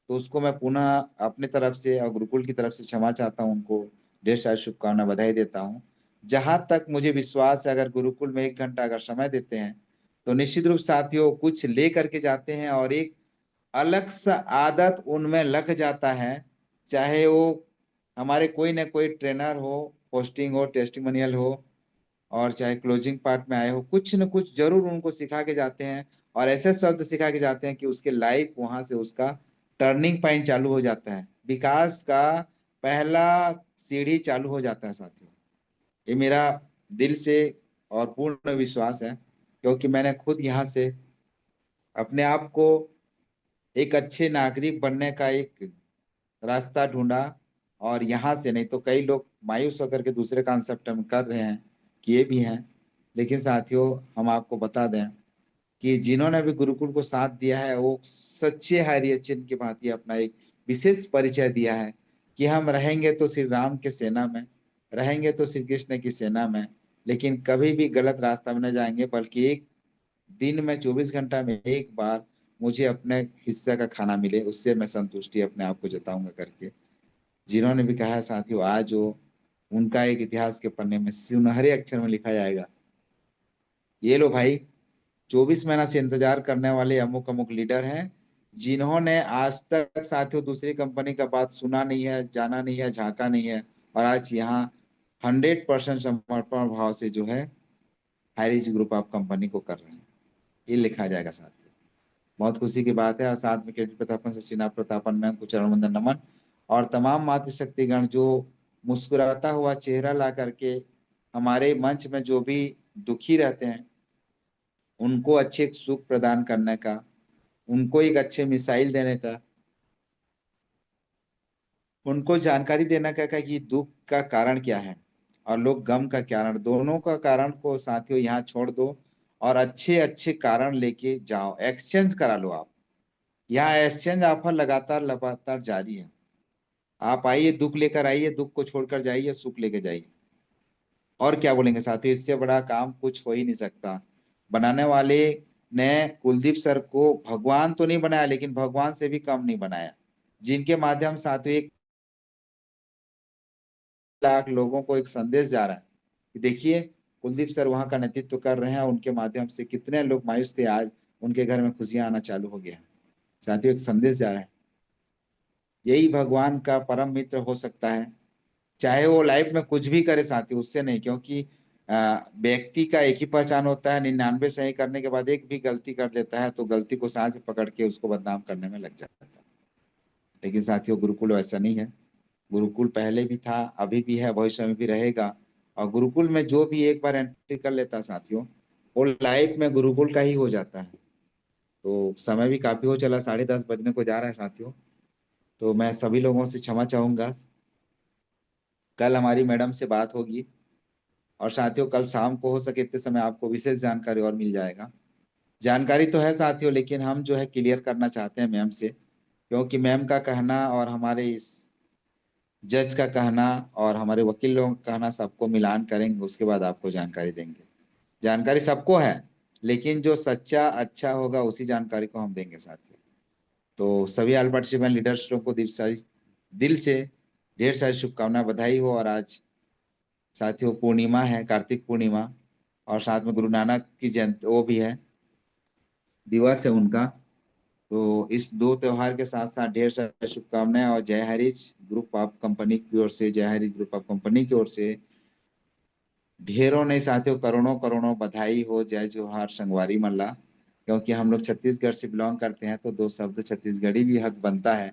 तो उसको मैं पुनः अपने तरफ से और गुरुकुल की तरफ से क्षमा चाहता हूँ, उनको ढेर सारी शुभकामना, बधाई देता हूँ। जहां तक मुझे विश्वास है, अगर गुरुकुल में 1 घंटा अगर समय देते हैं तो निश्चित रूप साथियों कुछ ले करके जाते हैं और एक अलग सा आदत उनमें लग जाता है। चाहे वो हमारे कोई ना कोई ट्रेनर हो, पोस्टिंग हो, टेस्टिमोनियल हो, और चाहे क्लोजिंग पार्ट में आए हो, कुछ न कुछ जरूर उनको सिखा के जाते हैं। और ऐसे शब्द सिखा के जाते हैं कि उसके लाइफ वहां से उसका टर्निंग पॉइंट चालू हो जाता है, विकास का पहला सीढ़ी चालू हो जाता है। साथियों, ये मेरा दिल से और पूर्ण विश्वास है, क्योंकि मैंने खुद यहाँ से अपने आप को एक अच्छे नागरिक बनने का एक रास्ता ढूंढा। और यहाँ से नहीं तो कई लोग मायूस होकर के दूसरे कॉन्सेप्ट में कर रहे हैं, किए भी हैं। लेकिन साथियों, हम आपको बता दें कि जिन्होंने भी गुरुकुल को साथ दिया है, वो सच्चे हरियर चिन्ह की भांति अपना एक विशेष परिचय दिया है कि हम रहेंगे तो श्री राम के सेना में, रहेंगे तो श्री कृष्ण की सेना में, लेकिन कभी भी गलत रास्ता में न जाएंगे, बल्कि एक दिन में 24 घंटा में एक बार मुझे अपने हिस्से का खाना मिले, उससे मैं संतुष्टि अपने आप को जताऊंगा करके जिन्होंने भी कहा है साथियों, आज वो उनका एक इतिहास के पन्ने में सुनहरे अक्षर में लिखा जाएगा। ये लो भाई, 24 महीना से इंतजार करने वाले अमुक अमुक लीडर हैं जिन्होंने आज तक साथियों दूसरी कंपनी का बात सुना नहीं है, जाना नहीं है, झांका नहीं है, और आज यहाँ 100% समर्पण भाव से जो है हैरिज ग्रुप ऑफ कंपनी को कर रहे हैं। ये लिखा जाएगा साथियों, बहुत खुशी की बात है। और साथ में केटी प्रतापन, सचिना प्रतापन में कुछ चरण वंदन नमन, और तमाम मातृशक्तिगण जो मुस्कुराता हुआ चेहरा ला करके हमारे मंच में जो भी दुखी रहते हैं उनको अच्छे सुख प्रदान करने का, उनको एक अच्छे मिसाइल देने का, उनको जानकारी देने का कि दुख का कारण क्या है और लोग गम का कारण, दोनों का कारण को साथियों यहाँ छोड़ दो और अच्छे अच्छे कारण लेके जाओ, एक्सचेंज करा लो। आप यहाँ एक्सचेंज ऑफर लगातार लगातार जारी है। आप आइए, दुख लेकर आइए, दुख को छोड़कर जाइए, सुख लेके जाइए। और क्या बोलेंगे साथियों, इससे बड़ा काम कुछ हो ही नहीं सकता। बनाने वाले ने कुलदीप सर को भगवान तो नहीं बनाया, लेकिन भगवान से भी कम नहीं बनाया, जिनके माध्यम साथियों 1 लाख लोगों को एक संदेश जा रहा है कि देखिए कुलदीप सर वहां का नेतृत्व कर रहे हैं, उनके माध्यम से कितने लोग मायूस थे, आज उनके घर में खुशियां आना चालू हो गया है। साथियों एक संदेश जा रहा है, यही भगवान का परम मित्र हो सकता है, चाहे वो लाइफ में कुछ भी करे साथियों, उससे नहीं, क्योंकि व्यक्ति का एक ही पहचान होता है, 99 सही करने के बाद एक भी गलती कर लेता है तो गलती को सांस से पकड़ के उसको बदनाम करने में लग जाता है। लेकिन साथियों गुरुकुल वैसा नहीं है। गुरुकुल पहले भी था, अभी भी है, भविष्य में भी रहेगा। और गुरुकुल में जो भी एक बार एंट्री कर लेता है साथियों, वो लाइफ में गुरुकुल का ही हो जाता है। तो समय भी काफी हो चला, 10:30 बजने को जा रहा है साथियों, तो मैं सभी लोगों से क्षमा चाहूंगा। कल हमारी मैडम से बात होगी और साथियों कल शाम को हो सके इतने समय आपको विशेष जानकारी और मिल जाएगा। जानकारी तो है साथियों, लेकिन हम जो है क्लियर करना चाहते हैं मैम से, क्योंकि मैम का कहना और हमारे इस जज का कहना और हमारे वकील लोगों का कहना सबको मिलान करेंगे, उसके बाद आपको जानकारी देंगे। जानकारी सबको है, लेकिन जो सच्चा अच्छा होगा उसी जानकारी को हम देंगे साथियों। तो सभी ऑल पार्टिसिपेंट लीडर्स को दिल से ढेर सारी शुभकामनाएं, बधाई हो। और आज साथियों पूर्णिमा है, कार्तिक पूर्णिमा, और साथ में गुरु नानक की जयंती वो भी है, दिवस है उनका। तो इस 2 त्योहार के साथ साथ ढेर सारी शुभकामनाएं, और जय हरीश ग्रुप ऑफ कंपनी की ओर से, जय हरीश ग्रुप ऑफ कंपनी की ओर से ढेरों नहीं साथियों करोड़ों करोड़ों बधाई हो, जय जोहार संगवारी मल्ला। क्योंकि हम लोग छत्तीसगढ़ से बिलोंग करते हैं तो 2 शब्द छत्तीसगढ़ी भी हक बनता है।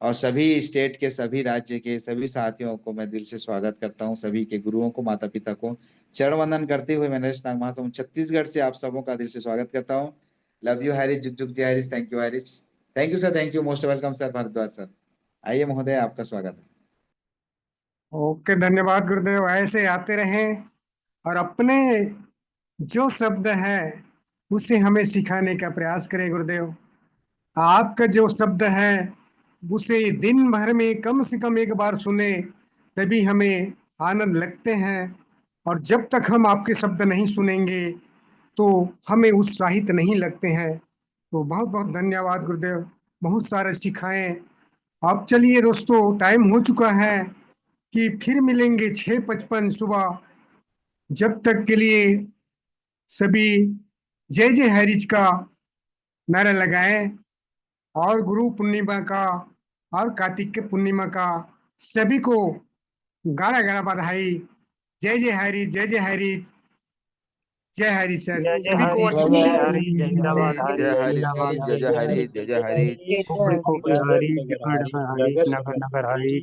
और सभी स्टेट के, सभी राज्य के सभी साथियों को मैं दिल से स्वागत करता हूँ, सभी के गुरुओं को, माता पिता को चरण वंदन करते हुए मैं नरेश नाग महासमुंद छत्तीसगढ़ से आप सबों का दिल से स्वागत करता हूँ। लव यू हैरिस, जुग जुग जय Harris. Thank you Harris, thank you sir, thank you, most welcome sir Bhardwaj sir. आइए महोदय, आपका स्वागत है। ओके, धन्यवाद गुरुदेव। ऐसे आते रहें और अपने जो शब्द है उसे हमें सिखाने का प्रयास करें गुरुदेव। आपका जो शब्द है उसे दिन भर में कम से कम एक बार सुने तभी हमें आनंद लगते हैं, और जब तक हम आपके शब्द नहीं सुनेंगे तो हमें उत्साहित नहीं लगते हैं। तो बहुत बहुत धन्यवाद गुरुदेव, बहुत सारे सिखाएं। अब चलिए दोस्तों, टाइम हो चुका है कि फिर मिलेंगे 6:55 सुबह। जब तक के लिए सभी जय जय हरीज का नारा लगाएं, और गुरु पूर्णिमा का और कार्तिक के पूर्णिमा का सभी को गारा गारा बधाई। जय जय हरीज, जय जय हरीज, जय हरीज सर, जय जय सभी को हरी, वंदन। जय जय हरी, जिंदाबाद जय हरी, हरि, जिंदाबाद जय हरी, जय हरि, जय जय हरि। खोपड़ी खोपड़ी हरी, जगह जगह हरी, नगर नगर हरी।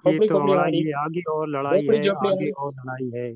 ये तो बड़ा, ये आगे और लड़ाई है, आगे और लड़ाई है।